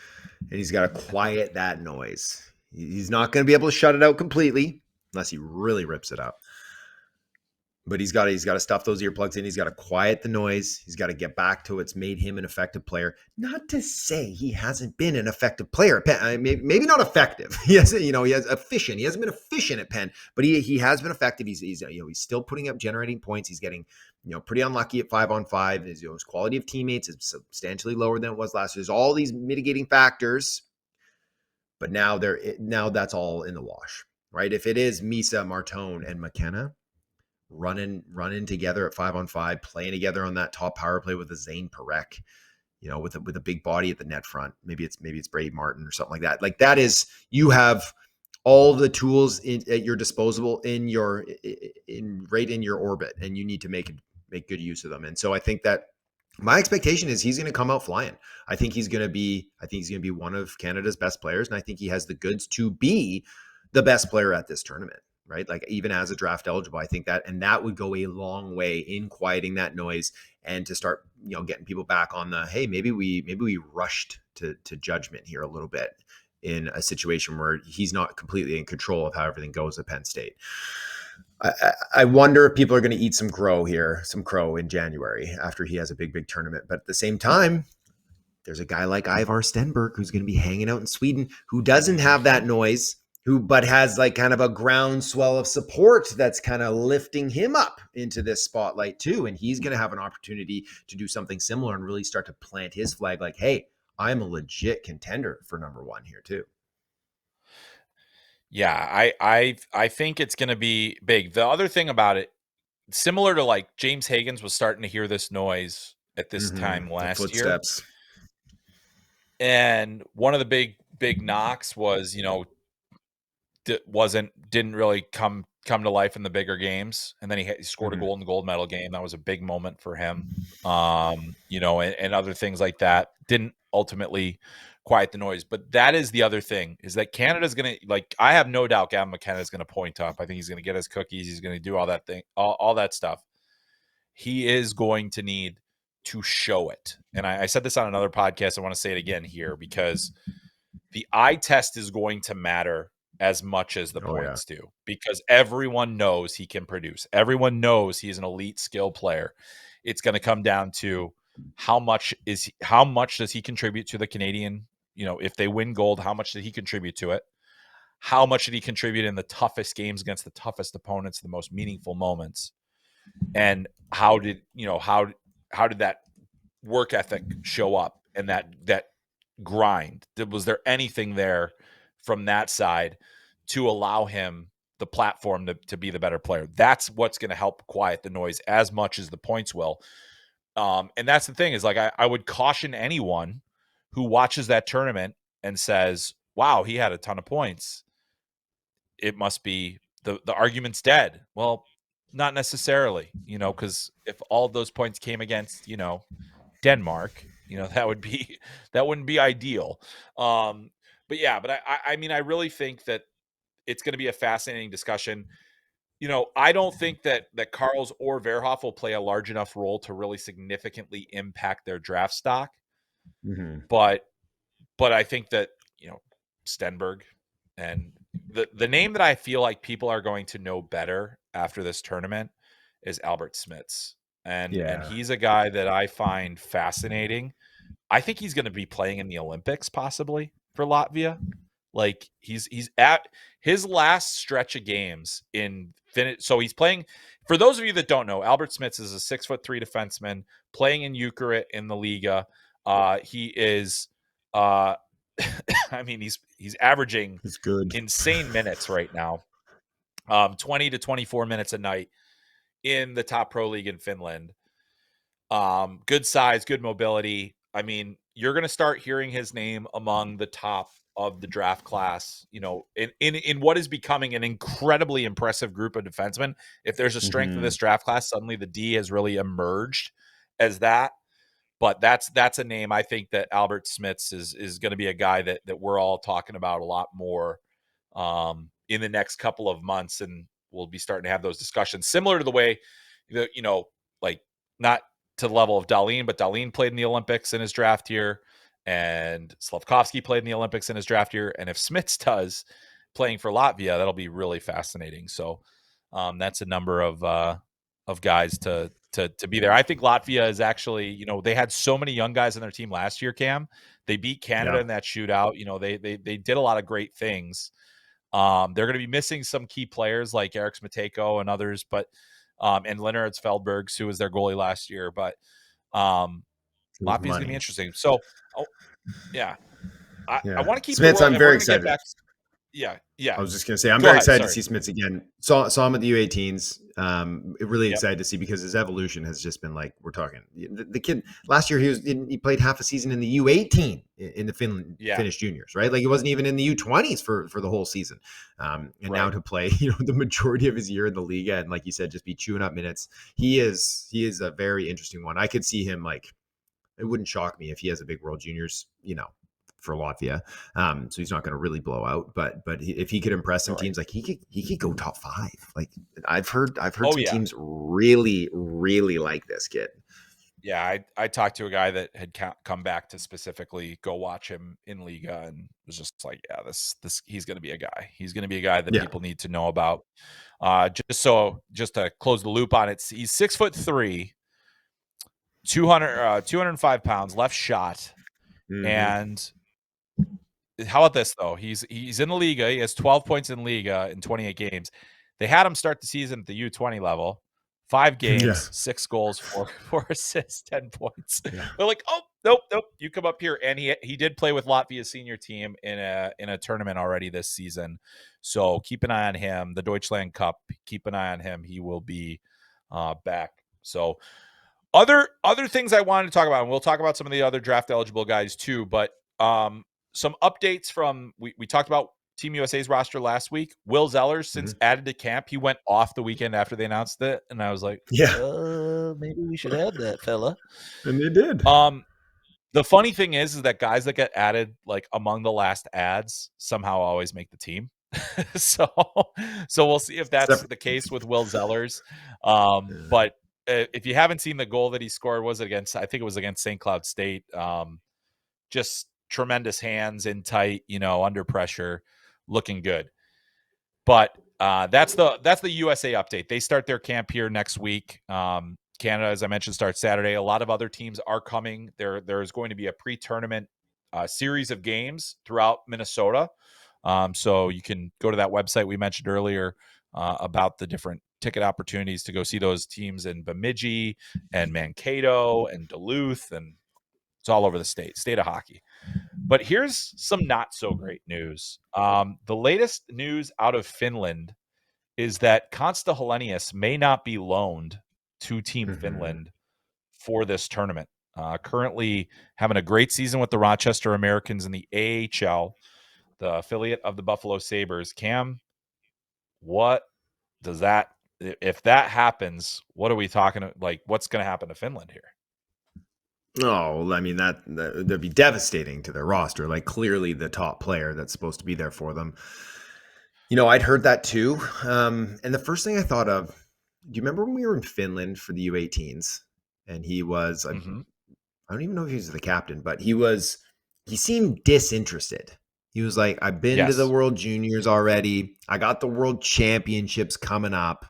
and he's got to quiet that noise. He's not going to be able to shut it out completely unless he really rips it up. But he's got to stuff those earplugs in. He's got to quiet the noise. He's got to get back to what's made him an effective player. Not to say he hasn't been an effective player at Penn. Maybe not effective. He has efficient. He hasn't been efficient at Penn, but he has been effective. He's still putting up generating points. He's getting pretty unlucky at 5-on-5. His quality of teammates is substantially lower than it was last year. There's all these mitigating factors, but now that's all in the wash, right? If it is Misa, Martone, and McKenna running together at 5-on-5, playing together on that top power play with a Zane Parekh, with a big body at the net front. Maybe it's Brady Martin or something like that. Like that is, you have all the tools at your disposal in your orbit, and you need to make good use of them. And so I think that my expectation is he's going to come out flying. I think he's going to be one of Canada's best players, and I think he has the goods to be the best player at this tournament, right? Like even as a draft eligible, I think that would go a long way in quieting that noise and to start, getting people back on the, hey, maybe we rushed to judgment here a little bit in a situation where he's not completely in control of how everything goes at Penn State. I wonder if people are going to eat some crow in January after he has a big tournament. But at the same time, there's a guy like Ivar Stenberg who's going to be hanging out in Sweden, who doesn't have that noise, but has like kind of a groundswell of support that's kind of lifting him up into this spotlight too. And he's going to have an opportunity to do something similar and really start to plant his flag like, hey, I'm a legit contender for number one here too. Yeah, I think it's going to be big. The other thing about it, similar to like James Higgins was starting to hear this noise at this time The last year. footsteps. And one of the big knocks was, didn't really come to life in the bigger games. And then he scored a goal in the gold medal game. That was a big moment for him. And other things like that didn't ultimately quiet the noise. But that is the other thing, is that Canada's going to, like, I have no doubt Gavin McKenna is going to point up. I think he's going to get his cookies. He's going to do all that thing, all that stuff. He is going to need to show it. And I said this on another podcast. I want to say it again here, because the eye test is going to matter as much as the points do, because everyone knows he can produce. Everyone knows he's an elite skill player. It's going to come down to how much does he contribute to the Canadian, if they win gold, how much did he contribute to it? How much did he contribute in the toughest games against the toughest opponents, the most meaningful moments? And how did that work ethic show up, and that grind? Was there anything there from that side to allow him the platform to be the better player? That's what's going to help quiet the noise as much as the points will. And that's the thing, is like, I would caution anyone who watches that tournament and says, wow, he had a ton of points, it must be the argument's dead. Well, not necessarily, because if all those points came against, Denmark, that wouldn't be ideal. I really think that it's going to be a fascinating discussion. I don't think that Karls or Verhoff will play a large enough role to really significantly impact their draft stock. But I think that, Stenberg, and the name that I feel like people are going to know better after this tournament is Albert Smits. And he's a guy that I find fascinating. I think he's going to be playing in the Olympics possibly for Latvia. Like he's at his last stretch of games in Finland. So he's playing, for those of you that don't know, Albert Smits is a 6'3" defenseman playing in Ukraine in the Liga. He is I mean, he's averaging insane minutes right now. 20 to 24 minutes a night in the top pro league in Finland. Good size, good mobility. I mean, you're going to start hearing his name among the top of the draft class, in what is becoming an incredibly impressive group of defensemen. If there's a strength of this draft class, suddenly the D has really emerged as that. But that's a name. I think that Albert Smits is going to be a guy that we're all talking about a lot more in the next couple of months, and we'll be starting to have those discussions, similar to the way that, like, not to the level of Dahlin, but Dahlin played in the Olympics in his draft year, and Slavkovsky played in the Olympics in his draft year. And if Smits does, playing for Latvia, that'll be really fascinating. So that's a number of guys to be there. I think Latvia is actually, they had so many young guys on their team last year, Cam. They beat Canada in that shootout. They did a lot of great things. They're going to be missing some key players like Eric Smateko and others, but and Leonard Feldbergs, who was their goalie last year. But Latvia's going to be interesting. So, I want to keep Smits, I'm very excited. Yeah, yeah. I was just going to say, I'm Go very ahead. excited to Sorry. see Smits again. Saw him at the U18s. Really Yep. excited to see because his evolution has just been like we're talking. The kid last year he played half a season in the U18 in the Yeah. Finnish juniors, right? Like he wasn't even in the U20s for the whole season. And now Right. to play, the majority of his year in the Liga and like you said, just be chewing up minutes. He is a very interesting one. I could see him like it wouldn't shock me if he has a big World Juniors, for Latvia. So he's not going to really blow out, but if he could impress some Right. teams, like he could go top 5. Like I've heard Oh some yeah. teams really really like this kid. Yeah, I talked to a guy that had come back to specifically go watch him in Liga and was just like, yeah, this he's going to be a guy. He's going to be a guy that Yeah. people need to know about. Just to close the loop on it, he's 6'3", 205 pounds, left shot. Mm-hmm. And how about this though? He's in the Liga. He has 12 points in Liga in 28 games. They had him start the season at the U20 level. 5 Yeah. games, 6 goals, 4 assists, 10 points. Yeah. They're like, oh nope. You come up here, and he did play with Latvia's senior team in a tournament already this season. So keep an eye on him. The Deutschland Cup. Keep an eye on him. He will be back. So other things I wanted to talk about, and we'll talk about some of the other draft eligible guys too, but some updates from we talked about Team USA's roster last week. Will Zellers, since Mm-hmm. added to camp, he went off the weekend after they announced it, and I was like, Yeah. maybe we should add that fella. And they did. Um, the funny thing is that guys that get added like among the last ads somehow always make the team. so so we'll see if that's Except, the case with Will Zellers. uh, But if you haven't seen the goal that he scored, was it against? I think it was against St. Cloud State. Just tremendous hands in tight, under pressure, looking good. But that's the USA update. They start their camp here next week. Canada, as I mentioned, starts Saturday. A lot of other teams are coming. There's going to be a pre-tournament series of games throughout Minnesota. So you can go to that website we mentioned earlier about the different ticket opportunities to go see those teams in Bemidji and Mankato and Duluth, and it's all over the state of hockey. But here's some not so great news. The latest news out of Finland is that Konsta Helenius may not be loaned to Team mm-hmm. Finland for this tournament. Currently having a great season with the Rochester Americans in the AHL, the affiliate of the Buffalo Sabres. Cam, what does that, if that happens, what are we talking, like what's going to happen to Finland here? Oh, I mean that'd be devastating to their roster. Like clearly the top player that's supposed to be there for them. I'd heard that too. And the first thing I thought of, do you remember when we were in Finland for the U18s? And he was, Mm-hmm. I don't even know if he was the captain, but he seemed disinterested. He was like, I've been to the Yes. World Juniors already. I got the World Championships coming up.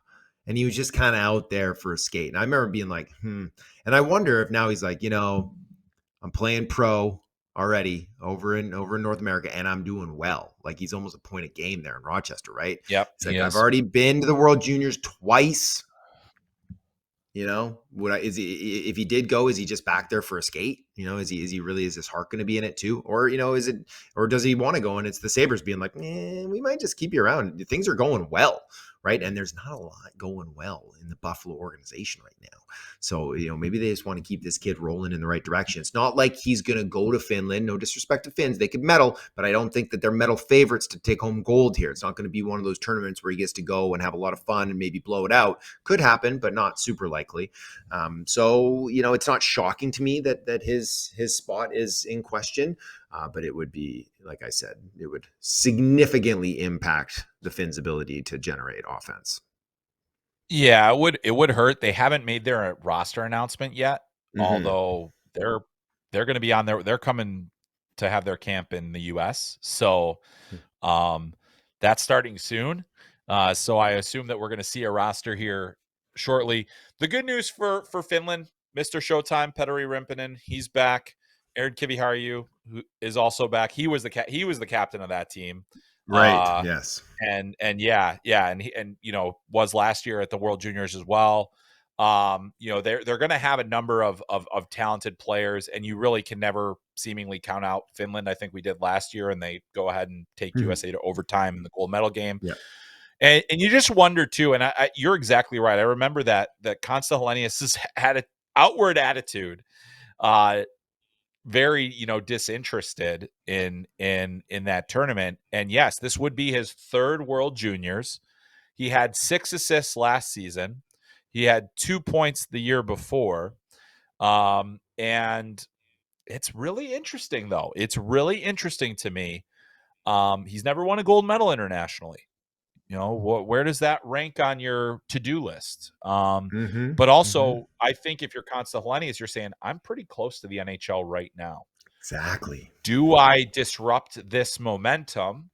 And he was just kind of out there for a skate. And I remember being like, And I wonder if now he's like, I'm playing pro already over in North America, and I'm doing well. Like he's almost a point a game there in Rochester, right? Yep. It's He like I've is. already been to the World Juniors twice. Is he if he did go, is he just back there for a skate? Is his heart going to be in it too? Or, or does he want to go and it's the Sabres being like, we might just keep you around. Things are going well, right? And there's not a lot going well in the Buffalo organization right now. So, maybe they just want to keep this kid rolling in the right direction. It's not like he's going to go to Finland. No disrespect to Finns. They could medal, but I don't think that they're medal favorites to take home gold here. It's not going to be one of those tournaments where he gets to go and have a lot of fun and maybe blow it out. Could happen, but not super likely. So, it's not shocking to me that his spot is in question. But it would be, like I said, it would significantly impact the Finns' ability to generate offense. Yeah, it would hurt. They haven't made their roster announcement yet, Mm-hmm. although they're going to be on there. They're coming to have their camp in the US. So, um that's starting soon. So I assume that we're going to see a roster here shortly. The good news for Finland, Mr. Showtime, Petteri Rimpinen, he's back. Aaron Kiviharju, who is also back. He was the captain of that team. Right. Uh Yes. and yeah, and he was last year at the World Juniors as well. They're going to have a number of talented players, and you really can never seemingly count out Finland. I think we did last year, and they go ahead and take Mhm. USA to overtime in the gold medal game. Yeah. And you just wonder too, and you're exactly right. I remember that Consta Hellenius had an outward attitude, very disinterested in that tournament. And yes, this would be his third World Juniors. He had 6 assists last season. He had 2 points the year before. And it's really interesting, though. It's really interesting to me. He's never won a gold medal internationally. Where does that rank on your to-do list? Mhm. But Mhm. also, I think if you're Consta Hellenius, you're saying, I'm pretty close to the NHL right now. Exactly. Do I disrupt this momentum,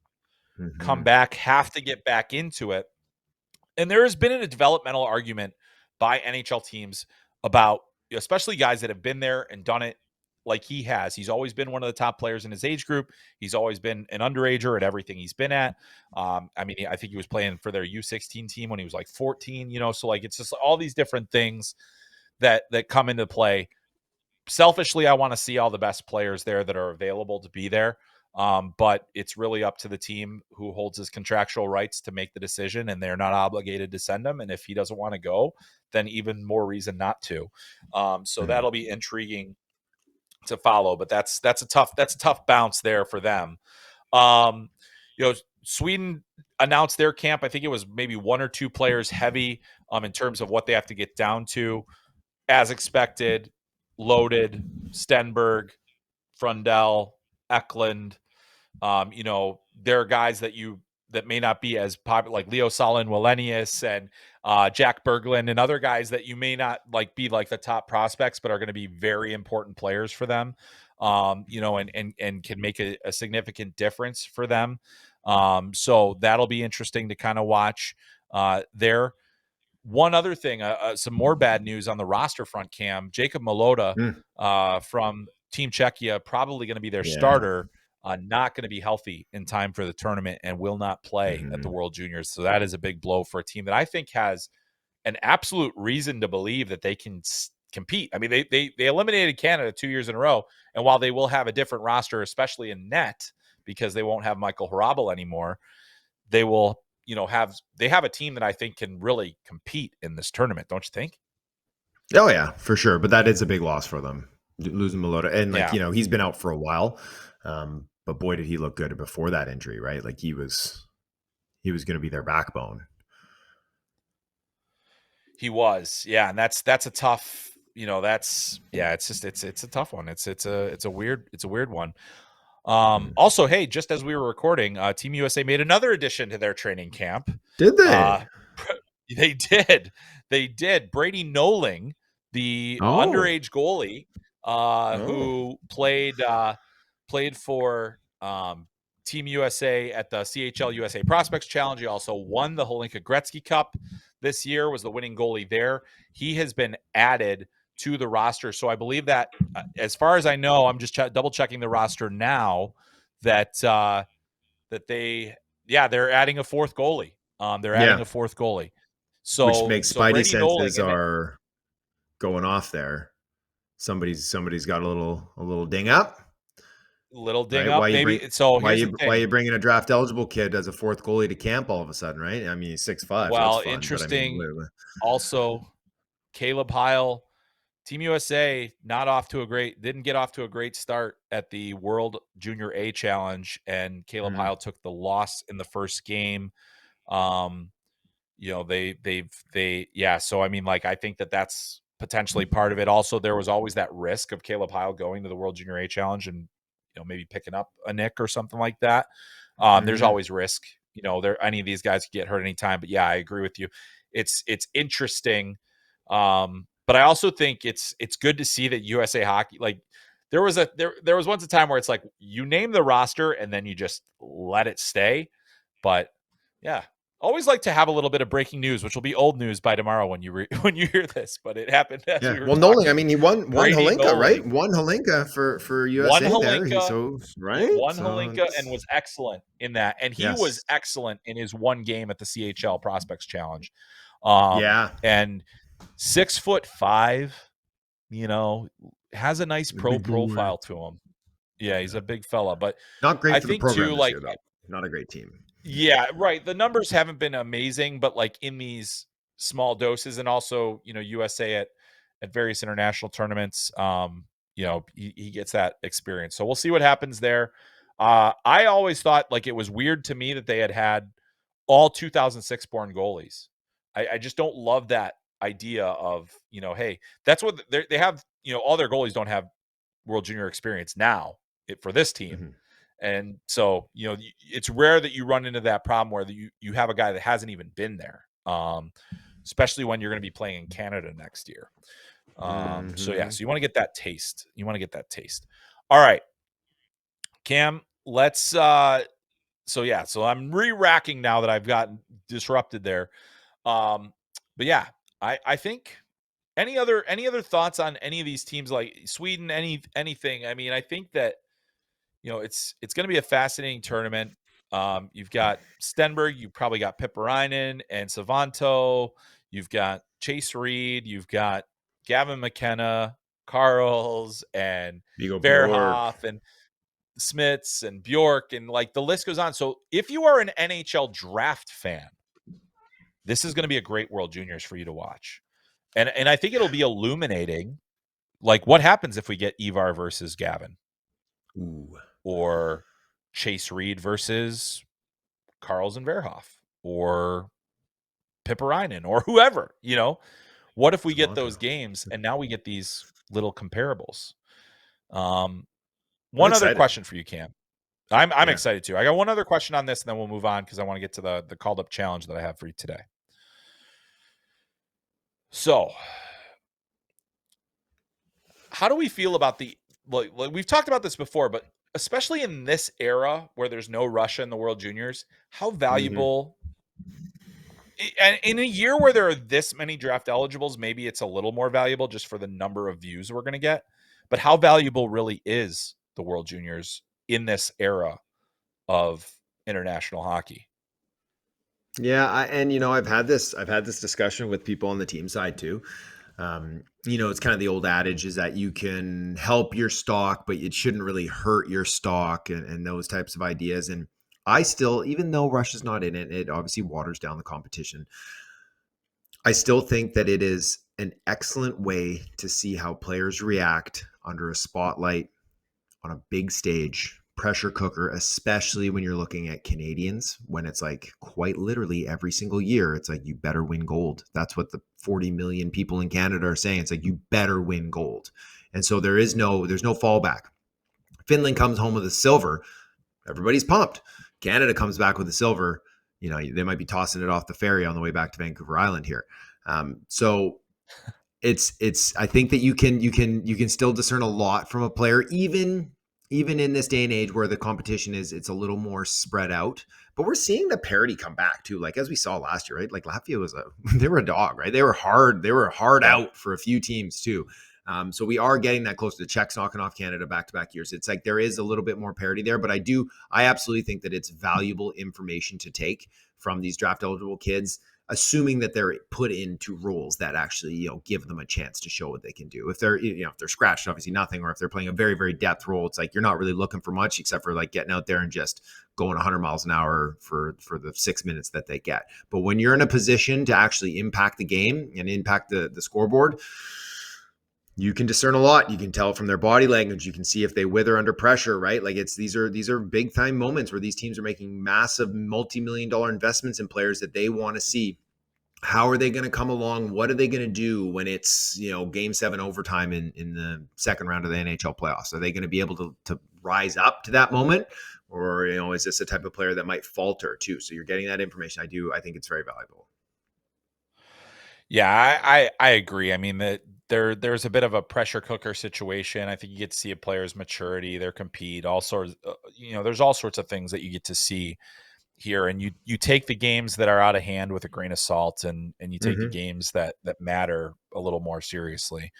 come Mhm. back, have to get back into it? And there has been a developmental argument by NHL teams about, especially guys that have been there and done it like he has. He's always been one of the top players in his age group. He's always been an underager at everything he's been at. I think he was playing for their U16 team when he was like 14, so like it's just all these different things that come into play. Selfishly, I want to see all the best players there that are available to be there. But it's really up to the team who holds his contractual rights to make the decision, and they're not obligated to send him. And if he doesn't want to go, then even more reason not to. So Mhm. that'll be intriguing to follow. But that's a tough bounce there for them. Um, Sweden announced their camp. I think it was maybe 1 or 2 players heavy in terms of what they have to get down to. As expected, loaded Stenberg, Frundell, Eklund. There are guys that may not be as popular, like Leo Salin Wallenius and Jack Berglund, and other guys that you may not like be like the top prospects, but are going to be very important players for them. And can make a significant difference for them. So that'll be interesting to kind of watch there. One other thing, some more bad news on the roster front, Cam. Jacob Malota Mm. from Team Czechia, probably going to be their Yeah. starter, not going to be healthy in time for the tournament and will not play at the Mhm. World Juniors. So that is a big blow for a team that I think has an absolute reason to believe that they can compete. I mean, they eliminated Canada 2 years in a row, and while they will have a different roster, especially in net, because they won't have Michael Harabel anymore, they will they have a team that I think can really compete in this tournament, don't you think? Oh yeah, for sure. But that is a big loss for them, losing Melota, and Yeah, he's been out for a while. But boy, did he look good before that injury, right? Like he was going to be their backbone. he was. Yeah, and that's a tough, that's yeah, it's a tough one. It's a weird one. Mm. Also, hey, just as we were recording, Team USA made another addition to their training camp. Did they? Uh, they did. They did. Brady Noling, the Oh, underage goalie, oh, who played for Team USA at the CHL USA Prospects Challenge. He also won the Holinka Gretzky Cup this year, was the winning goalie there. He has been added to the roster. So I believe that, as far as I know, I'm just double checking the roster now, that they're adding a fourth goalie. They're adding yeah. a fourth goalie. Which So makes Spidey Brady Noling, senses and are going off there. Somebody's got a little ding up, little ding right? Why up you bring maybe. So why here's the you why thing. you bringing a draft eligible kid as a fourth goalie to camp all of a sudden, right? I mean, he's 6'5", so that's Well, fun. But I mean, interesting. Also, Caleb Heil, Team USA, not off to a great, didn't get off to a great start at the World Junior A Challenge, and Caleb mm, Heil took the loss in the first game. Um, yeah. So I mean, like, I think that's potentially part of it. Also, there was always that risk of Caleb Heil going to the World Junior A Challenge and maybe picking up a nick or something like that. There's mm, always risk. There any of these guys could get hurt anytime. But yeah, I agree with you. It's interesting. But I also think it's good to see that USA Hockey, like, there was once a time where it's like you name the roster and then you just let it stay. But yeah, always like to have a little bit of breaking news, which will be old news by tomorrow when you when you hear this. But it happened as yeah. we were Well, Nolan, I talking. mean, he won Brady Holinka, right? Noling Won Holinka for won USA there. He Holinka, so right. won So Holinka, and it's was excellent in that. And he was yes, excellent in his one game at the CHL Prospects Challenge. yeah. And 6'5", you know, has a nice pro Big boy. profile to him. Yeah, he's Yeah. a big fella, but Not I great for the think too, program this like, year, though. Not a great team. yeah, right. The numbers haven't been amazing, but like in these small doses, and also, USA at various international tournaments, he gets that experience. So we'll see what happens there. I always thought like it was weird to me that they had all 2006 born goalies. I just don't love that idea of, hey, that's what they have. All their goalies don't have World Junior experience now for this team. Mhm. And so, it's rare that you run into that problem where you have a guy that hasn't even been there, especially when you're going to be playing in Canada next year. So yeah, Mhm. so you want to get that taste. You want to get that taste. All right, Cam, let's so I'm re-racking now that I've gotten disrupted there. But yeah, I think any other thoughts on any of these teams like Sweden, anything. I mean, I think that it's going to be a fascinating tournament. You've got Stenberg, you've probably got Pipparainen and Savanto, you've got Chase Reed, you've got Gavin McKenna, Carls, and Vigo Bjork. Verhoff, and Smits, and Bjork, and like the list goes on. So if you are an NHL draft fan, this is going to be a great World Juniors for you to watch. And I think it'll be illuminating, like what happens if we get Ivar versus Gavin, Ooh, or Chase Reed versus Carls and Verhoff, or Pipparainen, or whoever. What if we get those Toronto. games and now we get these little comparables? Um, I'm one other excited. question for you, Cam. I'm Yeah. excited too. I got one other question on this, and then we'll move on because I want to get to the called up challenge that I have for you today. So, how do we feel about like we've talked about this before, but especially in this era where there's no Russia in the World Juniors, how Mhm. valuable, and in a year where there are this many draft eligibles, maybe it's a little more valuable just for the number of views we're going to get. But how valuable really is the World Juniors in this era of international hockey? Yeah, I've had this discussion with people on the team side too. It's kind of the old adage is that you can help your stock, but it shouldn't really hurt your stock and those types of ideas. And I still, even though Russia's not in it, it obviously waters down the competition. I still think that it is an excellent way to see how players react under a spotlight on a big stage, pressure cooker, especially when you're looking at Canadians, when it's like quite literally every single year, it's like you better win gold. That's what the 40 million people in Canada are saying. It's like you better win gold. And so there's no fallback. Finland comes home with a silver, everybody's pumped. Canada comes back with a silver, they might be tossing it off the ferry on the way back to Vancouver Island here. So it's I think that you can still discern a lot from a player, even in this day and age where the competition it's a little more spread out. But we're seeing the parity come back too, like as we saw last year, right? Like Latvia was they were a dog, right? They were hard Yep. out for a few teams too. So we are getting that close to the Czechs knocking off Canada back-to-back years. It's like there is a little bit more parity there, but I absolutely think that it's valuable information to take from these draft eligible kids, assuming that they're put into roles that actually give them a chance to show what they can do. If they're scratched, obviously nothing, or if they're playing a very very depth role, it's like you're not really looking for much except for like getting out there and just going 100 miles an hour for the 6 minutes that they get. But when you're in a position to actually impact the game and impact the scoreboard, you can discern a lot. You can tell from their body language. You can see if they wither under pressure, right? Like these are big time moments where these teams are making massive multi-million dollar investments in players that they want to see. How are they going to come along? What are they going to do when it's game 7 overtime in the second round of the NHL playoffs? Are they going to be able to rise up to that moment, or is this a type of player that might falter too? So you're getting that information. I think it's very valuable. Yeah, I agree. I mean that there's a bit of a pressure cooker situation. I think you get to see a player's maturity, their compete, all sorts. There's all sorts of things that you get to see here, and you take the games that are out of hand with a grain of salt, and you take the Mm-hmm. games that matter a little more seriously.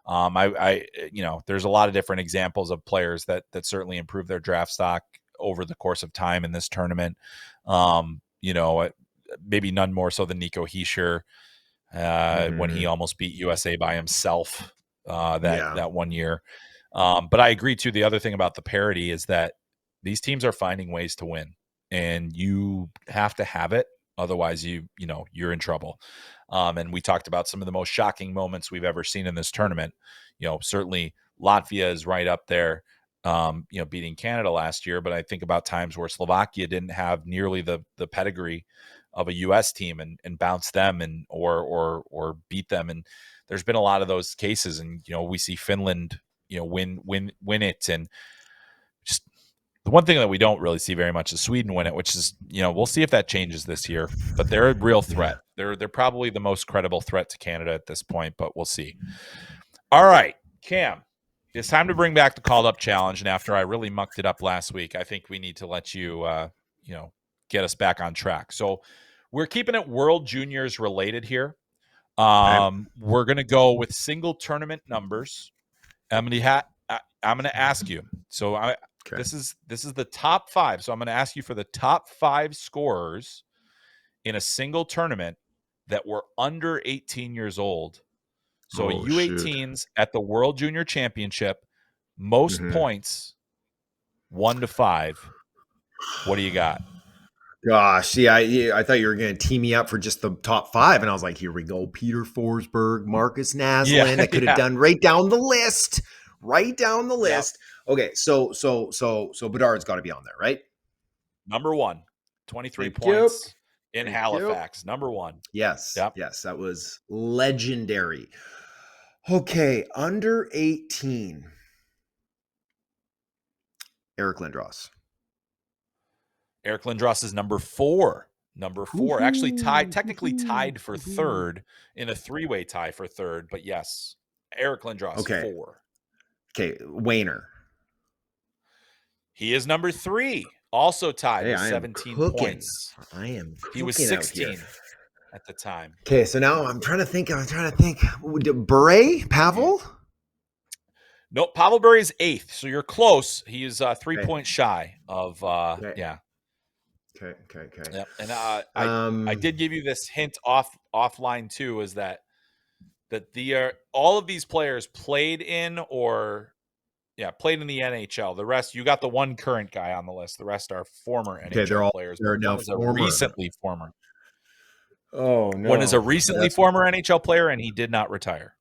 I there's a lot of different examples of players that certainly improve their draft stock over the course of time in this tournament. Maybe none more so than Nico Hischier. when he Mhm. almost beat USA by himself Yeah. that one year. But I agree too. The other thing about the parity is that these teams are finding ways to win, and you have to have it. Otherwise, you're in trouble. And we talked about some of the most shocking moments we've ever seen in this tournament. Certainly Latvia is right up there. Beating Canada last year, but I think about times where Slovakia didn't have nearly the pedigree of a U.S. team and bounce them or beat them. And there's been a lot of those cases, and we see Finland win it, and just the one thing that we don't really see very much is Sweden win it, which is we'll see if that changes this year. But they're a real Yeah. threat. They're probably the most credible threat to Canada at this point, but we'll see. All right, Cam, it's time to bring back the called up challenge. And after I really mucked it up last week, I think we need to let you get us back on track. So we're keeping it World Juniors related here. Okay. We're gonna go with single tournament numbers. I'm gonna ask you. So Okay. this is the top 5. So I'm gonna ask you for the top 5 scorers in a single tournament that were under 18 years old. So Oh shoot. U18s at the World Junior Championship, most Mhm. points 1 to 5. What do you got? Gosh, see, I thought you were going to tee me up for just the top 5, and I was like, here we go, Peter Forsberg, Marcus Yeah, Naslund. I could have yeah. done right down the list, right down the Yep. list. Okay, so Bedard's got to be on there, right? Number 1, 23 Thank you, points in thank you. Halifax. Number 1. Yes, Yep. yes, that was legendary. Okay, under 18, Eric Lindros. Eric Lindros is number 4. Number 4. Actually technically tied for Woo-hoo. third in a 3-way tie for third, but yes. Eric Lindros Okay, 4. okay, Wayner. He is number 3, also tied Hey, with I am 17 cooking. points. I am He was cooking out here. 16 at the time. Okay, so now I'm trying to think. Bure? Pavel? No, Pavel Bure is 8th, so you're close. He is 3 Okay. points shy of Okay. yeah. Okay. Yep. And I Um, did give you this hint offline too, is that the all of these players played in played in the NHL. The rest, you got the one current guy on the list. The rest are former okay, NHL players, but they're now one is a former. recently former. Oh One is a no. Okay, recently that's former NHL player, and he did not retire.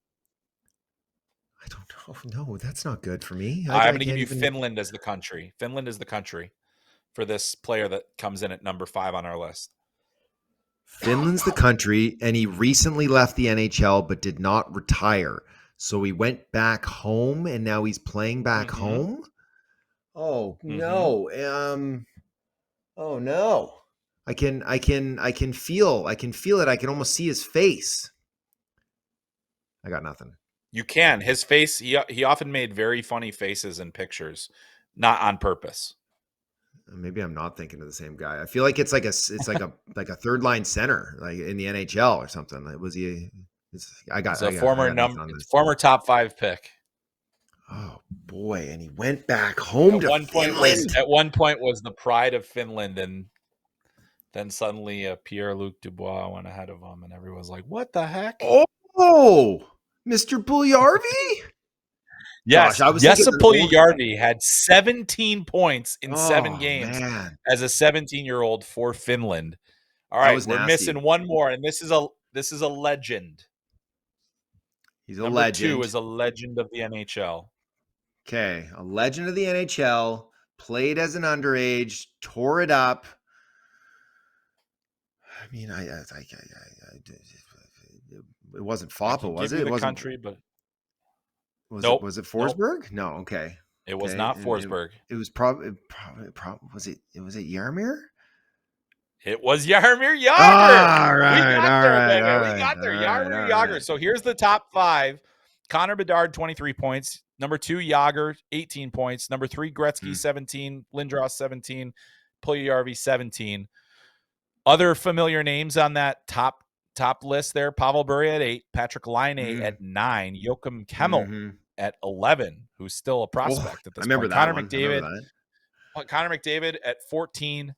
I don't know. No, that's not good for me. I I'm going to give can't you even. Finland as the country. Finland is the country for this player that comes in at number 5 on our list. Finland's the country, and he recently left the NHL but did not retire. So he went back home, and now he's playing back Mm-hmm. home. Oh Mm-hmm. no. Oh no. I can feel it. I can almost see his face. I got nothing. You can. His face, he often made very funny faces in pictures, not on purpose. Maybe I'm not thinking of the same guy. I feel like it's like a third line center, like in the NHL or something. Like, was he? I got He's I a got I former got nothing on this. former top 5 pick. Oh boy, and he went back home to Finland. At one point was the pride of Finland, and then suddenly Pierre-Luc Dubois went ahead of him, and everyone's like, "What the heck?" Oh, Mr. Puljujarvi? Gosh, Yes, I was thinking Jesse of an old. Puljujärvi had 17 points in 7 Oh games man, as a 17-year-old for Finland. All that right, was we're nasty. missing one more, and this is a legend. He's a Number 2 legend. is a legend of the NHL. Okay, a legend of the NHL. Played as an underage, tore it up. I mean, it wasn't I Foppa, can was give it? you It the wasn't. country, but Was it? nope, Was it nope, Forsberg? No. Okay. it was Okay. not And Forsberg. it was probably. Was it? Was it Yarmir? It was Jaromir Jagr. All We right. got All there, right. baby. All We right. got All there. right. Jaromir All Jagr. right. So here's the top 5. Connor Bedard, 23 points. Number 2, Jagr, 18 points. Number 3, Gretzky, Hmm. 17. Lindros, 17. Puljujärvi, 17. Other familiar names on that top list there: Pavel Bure at 8, Patrick Laine Mm, at 9, Joachim Kemmel hmm. at 11, who's still a Oh, prospect at I this remember point. that one. I remember that. Connor McDavid at 14.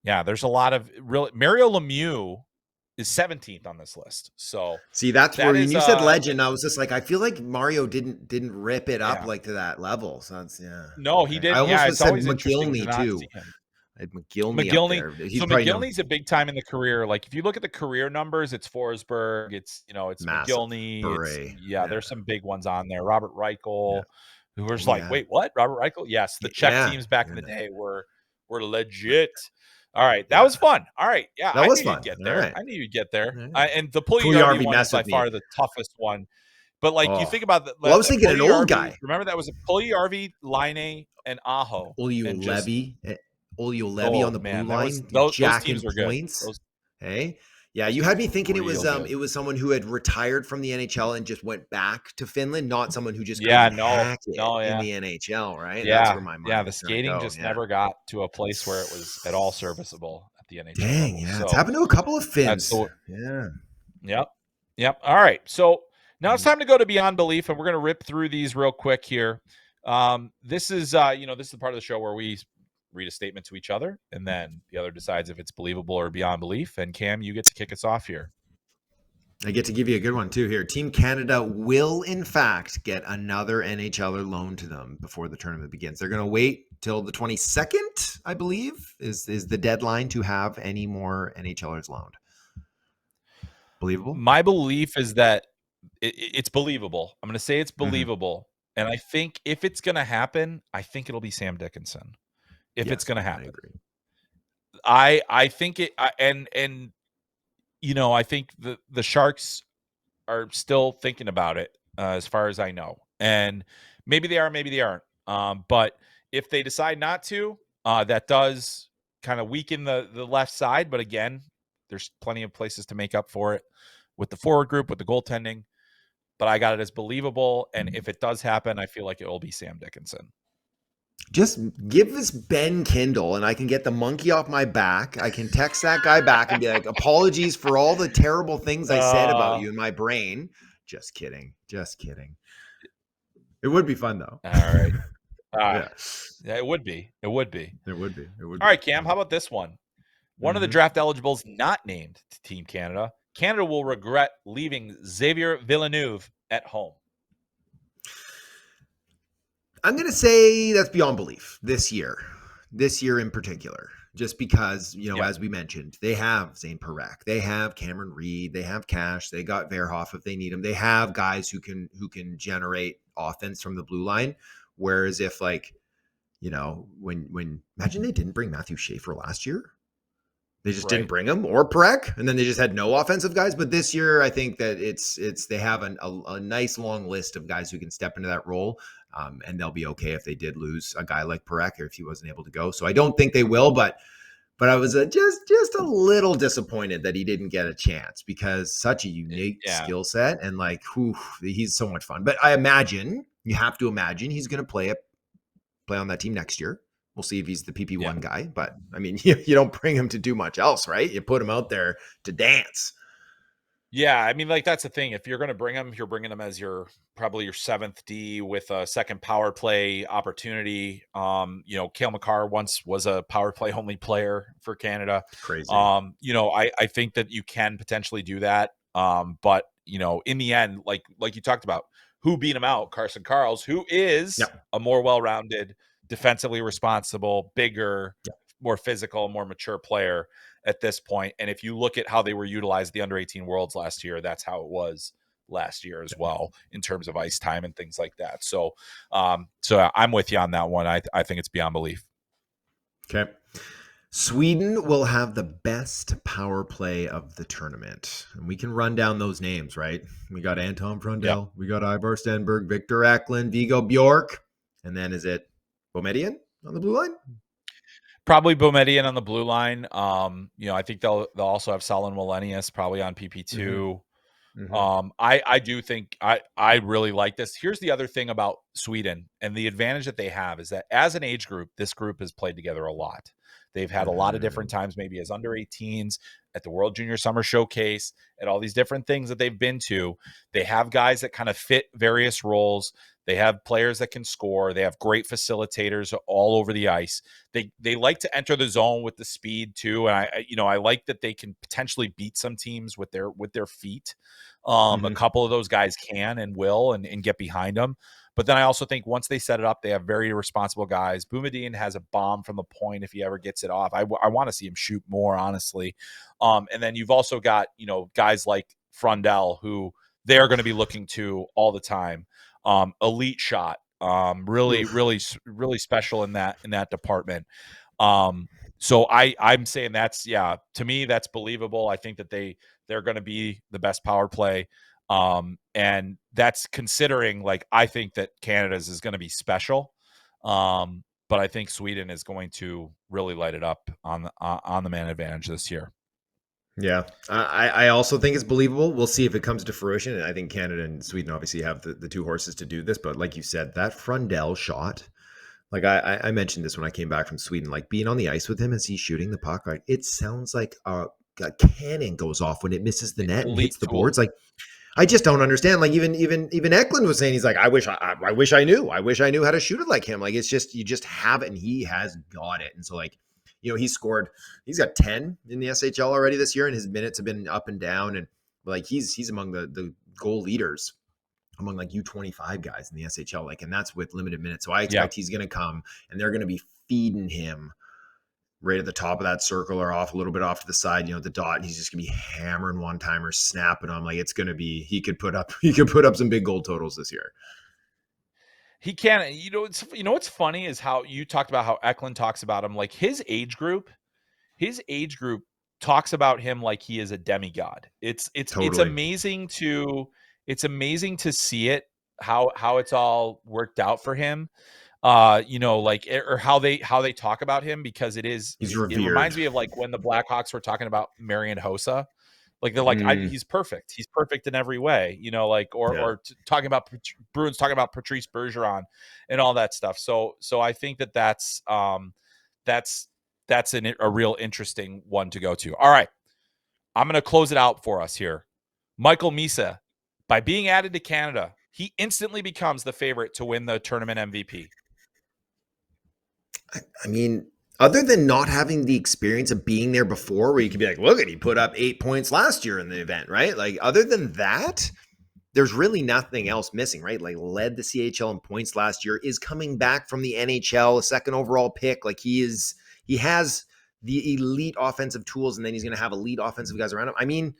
Yeah, there's a lot of real. Mario Lemieux is 17th on this list. So See, that's where that when is you said legend, I was just like, I feel like Mario didn't rip it up yeah. like to that level. So that's No, he okay. I didn't. almost Yeah, would it's said always interesting to McGillney not see too. him. I had McGillney up McGillney. there. He's So probably known McGillney's a big time in the career. Like if you look at the career numbers, it's Forsberg, it's it's massive McGillney, it's beret. there's some big ones on there. Robert Yeah. Reichel, who was Oh like, yeah. wait, what? Robert Reichel? Yes, the Czech Yeah. teams back in the Yeah. day were legit. All right, that Yeah. was fun. All right, yeah, That I was knew you'd fun. get All there. right. I knew you'd get there. All right. And the Puljujärvi Puljujarvi one is messed by with me. far the toughest one. But like you Oh. think about Well, I was thinking an old Puljujärvi. guy. Remember that was a Puljujärvi, Line, and Aho, and just Ulio Levy on oh the blue man, that was line, those jacking teams were good. points. Those Hey, yeah, those you had teams me were thinking real good. it was someone who had retired from the NHL and just went back to Finland, not someone who just Yeah, couldn't no, hack it no, in yeah. the NHL, right? That's Yeah, where my yeah, mind the was gonna skating go. just Yeah. never got to a place where it was at all serviceable at the NHL Dang, level. yeah, it's So happened to a couple of that's Finns. the Yeah. yep. Yep. All right. So now it's Mhm. time to go to Beyond Belief, and we're gonna rip through these real quick here. This is this is the part of the show where we read a statement to each other, and then the other decides if it's believable or beyond belief. And Cam, you get to kick us off here. I get to give you a good one too here. Team Canada will, in fact, get another NHLer loaned to them before the tournament begins. They're going to wait till the 22nd, I believe, is the deadline to have any more NHLers loaned. Believable? My belief is that it's believable. I'm going to say it's Mm-hmm. believable. And I think if it's going to happen, I think it'll be Sam Dickinson. If it's Yes, going to I happen, agree. I think it. And I think the Sharks are still thinking about it, as far as I know, and maybe they are, maybe they aren't. But if they decide not to, that does kind of weaken the left side. But again, there's plenty of places to make up for it with the forward group, with the goaltending. But I got it as believable, and if it does happen, I feel like it will be Sam Dickinson. Just give us Ben Kindle and I can get the monkey off my back. I can text that guy back and be like, apologies for all the terrible things I said about you in my brain. Just kidding. Just kidding. It would be fun though. All right. Yeah. Yeah, it would be. It would be. It would be. It would All be. right, Cam, how about this one? One of the Mm-hmm. draft eligibles not named to Team Canada. Canada will regret leaving Xavier Villeneuve at home. I'm going to say that's beyond belief this year in particular, just because, Yep. as we mentioned, they have Zane Parekh, they have Cameron Reed, they have Cash, they got Verhoff if they need them. They have guys who can generate offense from the blue line. Whereas if when imagine they didn't bring Matthew Schaefer last year. They just didn't bring him or Parekh, and then they just had no offensive guys. But this year, I think that they have a nice long list of guys who can step into that role, and they'll be okay if they did lose a guy like Parekh or if he wasn't able to go. So I don't think they will, but I was just a little disappointed that he didn't get a chance because such a unique skill set and he's so much fun. But you have to imagine he's going to play on that team next year. We'll see if he's the PP1 guy, but I mean, you don't bring him to do much else, right? You put him out there to dance. Yeah, I mean, like that's the thing. If you're going to bring him, you're bringing him as probably your seventh D with a second power play opportunity. Cale Makar once was a power play only player for Canada. Crazy. I think that you can potentially do that. But in the end, like you talked about, who beat him out? Carson Karls, who is a more well-rounded, defensively responsible, bigger, more physical, more mature player at this point. And if you look at how they were utilized the under 18 worlds last year, that's how it was last year as well in terms of ice time and things like that. So I'm with you on that one. I think it's beyond belief. Okay. Sweden will have the best power play of the tournament. And we can run down those names, right? We got Anton Frundell, we got Ivar Stenberg, Victor Eklund, Viggo Bjork, and then is it Boumedienne on the blue line? Probably Boumedienne on the blue line. I think they'll also have Solon Wallenius probably on PP2. Mm-hmm. I do think I really like this. Here's the other thing about Sweden, and the advantage that they have is that as an age group, this group has played together a lot. They've had a lot of different times, maybe as under 18s, at the World Junior Summer Showcase, at all these different things that they've been to. They have guys that kind of fit various roles. They have players that can score. They have great facilitators all over the ice. They like to enter the zone with the speed too, and I like that they can potentially beat some teams with their feet. A Mhm. couple of those guys can and will and get behind them. But then I also think once they set it up, they have very responsible guys. Boumediene has a bomb from the point if he ever gets it off. I want to see him shoot more, honestly. And then you've also got, guys like Frundell, who they're going to be looking to all the time. Elite shot, really, Oof. really, really special in that department. So I'm saying to me, that's believable. I think that they're going to be the best power play. And that's considering, like, I think that Canada's is going to be special. But I think Sweden is going to really light it up on the man advantage this year. Yeah, I also think it's believable. We'll see if it comes to fruition. And I think Canada and Sweden obviously have the two horses to do this. But like you said, that Frundell shot, like I mentioned this when I came back from Sweden, like being on the ice with him as he's shooting the puck, like it sounds like a cannon goes off when it misses the net and Elite hits the tool. boards. Like I just don't understand. Like even Eklund was saying, he's like, I wish I knew. I wish I knew how to shoot it like him. Like it's just you just have it, and he has got it. And so like, he's got 10 in the SHL already this year, and his minutes have been up and down. And like he's among the goal leaders among like U25 guys in the SHL. Like, and that's with limited minutes. So I Yeah. expect he's gonna come and they're gonna be feeding him right at the top of that circle or off a little bit off to the side, the dot, and he's just gonna be hammering one timers, snapping them. Like it's gonna be, he could put up some big goal totals this year. He can. What's funny is how you talked about how Eklund talks about him, like his age group talks about him like he is a demigod. It's Totally. amazing to see it, how it's all worked out for him. Or how they talk about him, because He's it revered. reminds me of like when the Blackhawks were talking about Marian Hossa. Like they're like, Mm, he's perfect. He's perfect in every way, like, yeah. talking about Bruins, talking about Patrice Bergeron and all that stuff. So I think that's a real interesting one to go to. All right, I'm going to close it out for us here. Michael Misa, by being added to Canada, he instantly becomes the favorite to win the tournament MVP. I mean, other than not having the experience of being there before, where you could be like, look at, he put up 8 points last year in the event, right? Like, other than that, there's really nothing else missing, right? Like, led the CHL in points last year, is coming back from the NHL, a second overall pick. Like, he has the elite offensive tools, and then he's going to have elite offensive guys around him. I mean,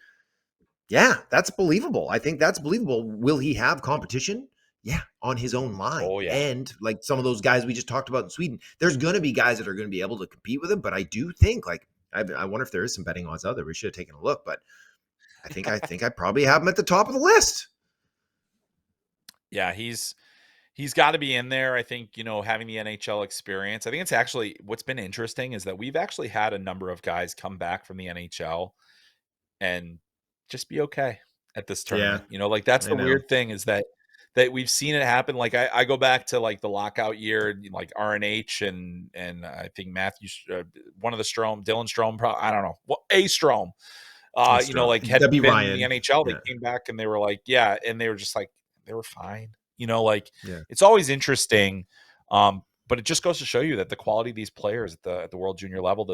yeah, that's believable. I think that's believable. Will he have competition? Yeah, on his own line. Oh yeah. And like some of those guys we just talked about in Sweden, there's going to be guys that are going to be able to compete with him. But I do think, like, I wonder if there is some betting odds out there. We should have taken a look, but I probably have him at the top of the list. Yeah, he's got to be in there. I think, having the NHL experience. I think it's actually, what's been interesting is that we've actually had a number of guys come back from the NHL and just be okay at this Yeah, tournament. Like that's I the know. weird thing, is that we've seen it happen. Like I go back to like the lockout year, like RNH and I think Matthew, one of the Dylan Strom, I don't know, a Strom, It's strong. like That'd had be been in the Ryan. NHL. They Yeah, came back and they were like, yeah, and they were just like, they were fine. Like yeah. it's always interesting. But it just goes to show you that the quality of these players at the World Junior level,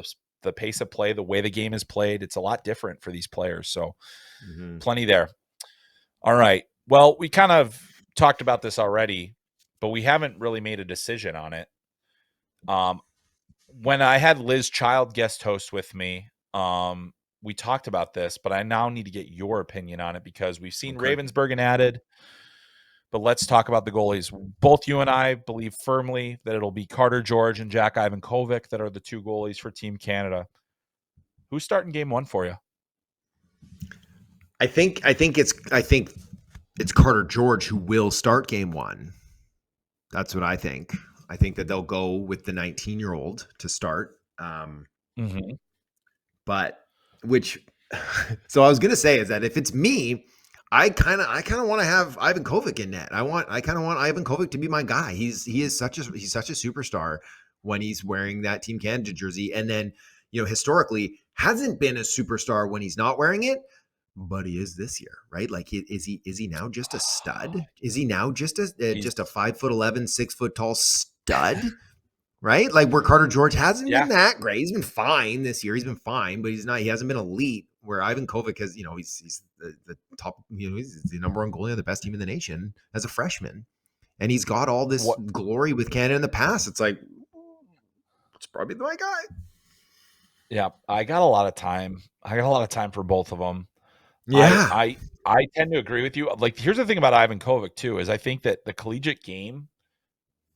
the pace of play, the way the game is played, it's a lot different for these players. So Mm-hmm. plenty there. All right. Well, we kind of talked about this already, but we haven't really made a decision on it. When I had Liz Child guest host with me, we talked about this, but I now need to get your opinion on it, because we've seen Okay. Ravensburgen added. But let's talk about the goalies. Both you and I believe firmly that it'll be Carter George and Jack Ivankovic that are the two goalies for Team Canada. Who's starting game one for you? I think it's Carter George who will start game one. That's what I think. I think that they'll go with the 19-year-old to start. Mm-hmm. But which, so I was gonna say is that if it's me, I kind of want to have Ivan Kovic in net. I kind of want Ivan Kovic to be my guy. He's such a superstar when he's wearing that Team Canada jersey. And then, historically hasn't been a superstar when he's not wearing it, but he is this year, right? Like, is he now just a stud? Is he now just a 5'11", 6 foot tall stud? Right? Like, where Carter George hasn't been that great. He's been fine this year. He's been fine, but he hasn't been elite. Where Ivan Kovic has, he's the top, he's the number one goalie of the best team in the nation as a freshman. And he's got all this glory with Canada in the past. It's like, it's probably the right guy. Yeah, I got a lot of time. For both of them. Yeah. I tend to agree with you. Like, here's the thing about Ivan Kovic too, is I think that the collegiate game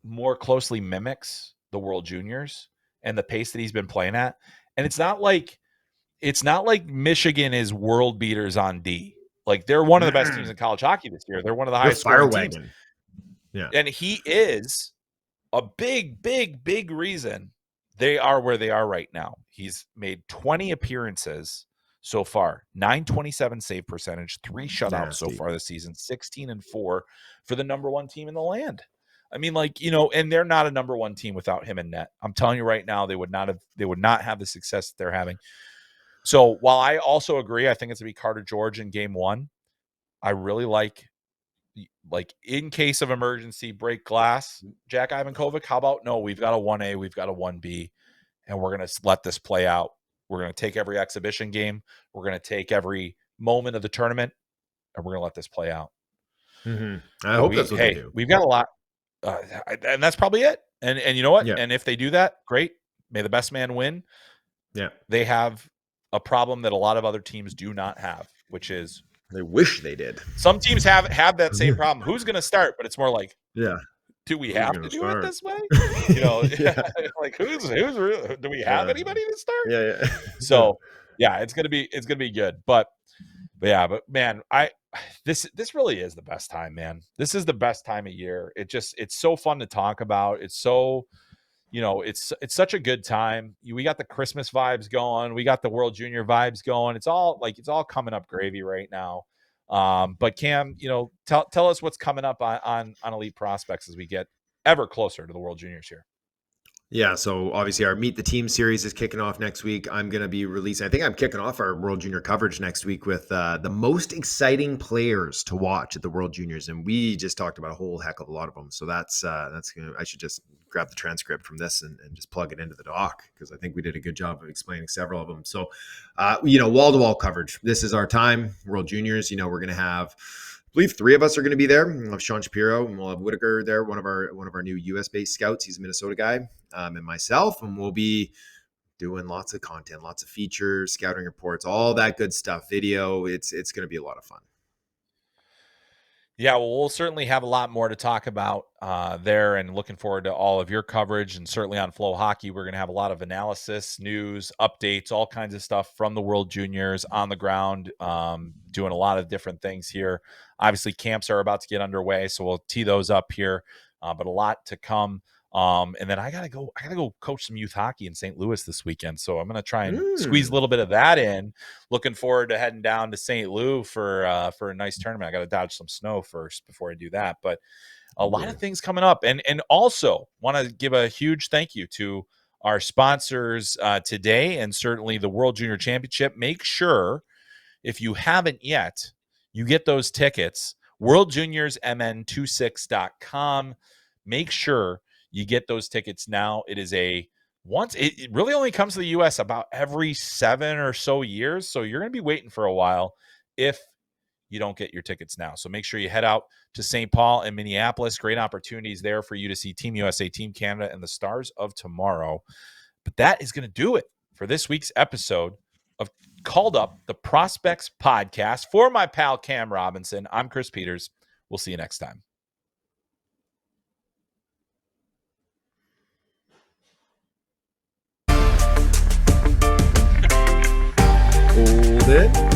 more closely mimics the World Juniors and the pace that he's been playing at. And it's not like Michigan is world beaters on D. Like, they're one of the best teams in college hockey this year. They're one of the highest scoring teams. Yeah. And he is a big, big, big reason they are where they are right now. He's made 20 appearances so far, 927 save percentage, 3 shutouts so far this season, 16-4 for the number one team in the land. I mean, like, and they're not a number one team without him in net. I'm telling you right now, they would not have the success that they're having. So while I also agree, I think it's going to be Carter George in game 1. I really like in case of emergency, break glass, Jack Ivan Kovic. How about, no, we've got a 1A, we've got a 1B, and we're going to let this play out. We're going to take every exhibition game. We're going to take every moment of the tournament, and we're going to let this play out. Mm-hmm. I hope that's what they do. We've got a lot, and that's probably it. And you know what? Yeah. And if they do that, great. May the best man win. Yeah. They have a problem that a lot of other teams do not have, which is they wish they did. Some teams have that same problem. Who's going to start? But it's more like, do we have to do it this way? Like, who's really, do we have anybody to start? Yeah. So it's gonna be good. But man, this really is the best time, man. This is the best time of year. It's so fun to talk about. It's so, it's such a good time. We got the Christmas vibes going. We got the World Junior vibes going. It's all coming up gravy right now. But Cam, tell us what's coming up on Elite Prospects as we get ever closer to the World Juniors here. Yeah, so obviously our Meet the Team series is kicking off next week. I'm going to be releasing, I think I'm kicking off our World Junior coverage next week with the most exciting players to watch at the World Juniors. And we just talked about a whole heck of a lot of them. So that's gonna, I should just grab the transcript from this and just plug it into the doc, because I think we did a good job of explaining several of them. So, wall-to-wall coverage. This is our time, World Juniors. We're going to have, I believe 3 of us are going to be there. We'll have Sean Shapiro and we'll have Whitaker there, one of our new US-based scouts. He's a Minnesota guy, and myself, and we'll be doing lots of content, lots of features, scouting reports, all that good stuff, video. It's going to be a lot of fun. Yeah, well, we'll certainly have a lot more to talk about there, and looking forward to all of your coverage. And certainly on FloHockey, we're going to have a lot of analysis, news, updates, all kinds of stuff from the World Juniors on the ground, doing a lot of different things here. Obviously, camps are about to get underway, so we'll tee those up here, but a lot to come. And then I gotta go coach some youth hockey in St. Louis this weekend. So I'm gonna try and squeeze a little bit of that in. Looking forward to heading down to St. Louis for a nice tournament. I gotta dodge some snow first before I do that. But a lot of things coming up, and also want to give a huge thank you to our sponsors today, and certainly the World Junior Championship. Make sure, if you haven't yet, you get those tickets. WorldJuniorsMN26.com. Make sure you get those tickets now. It is it really only comes to the U.S. about every 7 or so years. So you're going to be waiting for a while if you don't get your tickets now. So make sure you head out to St. Paul and Minneapolis. Great opportunities there for you to see Team USA, Team Canada, and the Stars of Tomorrow. But that is going to do it for this week's episode of Called Up, the Prospects Podcast. For my pal Cam Robinson, I'm Chris Peters. We'll see you next time. Hold it.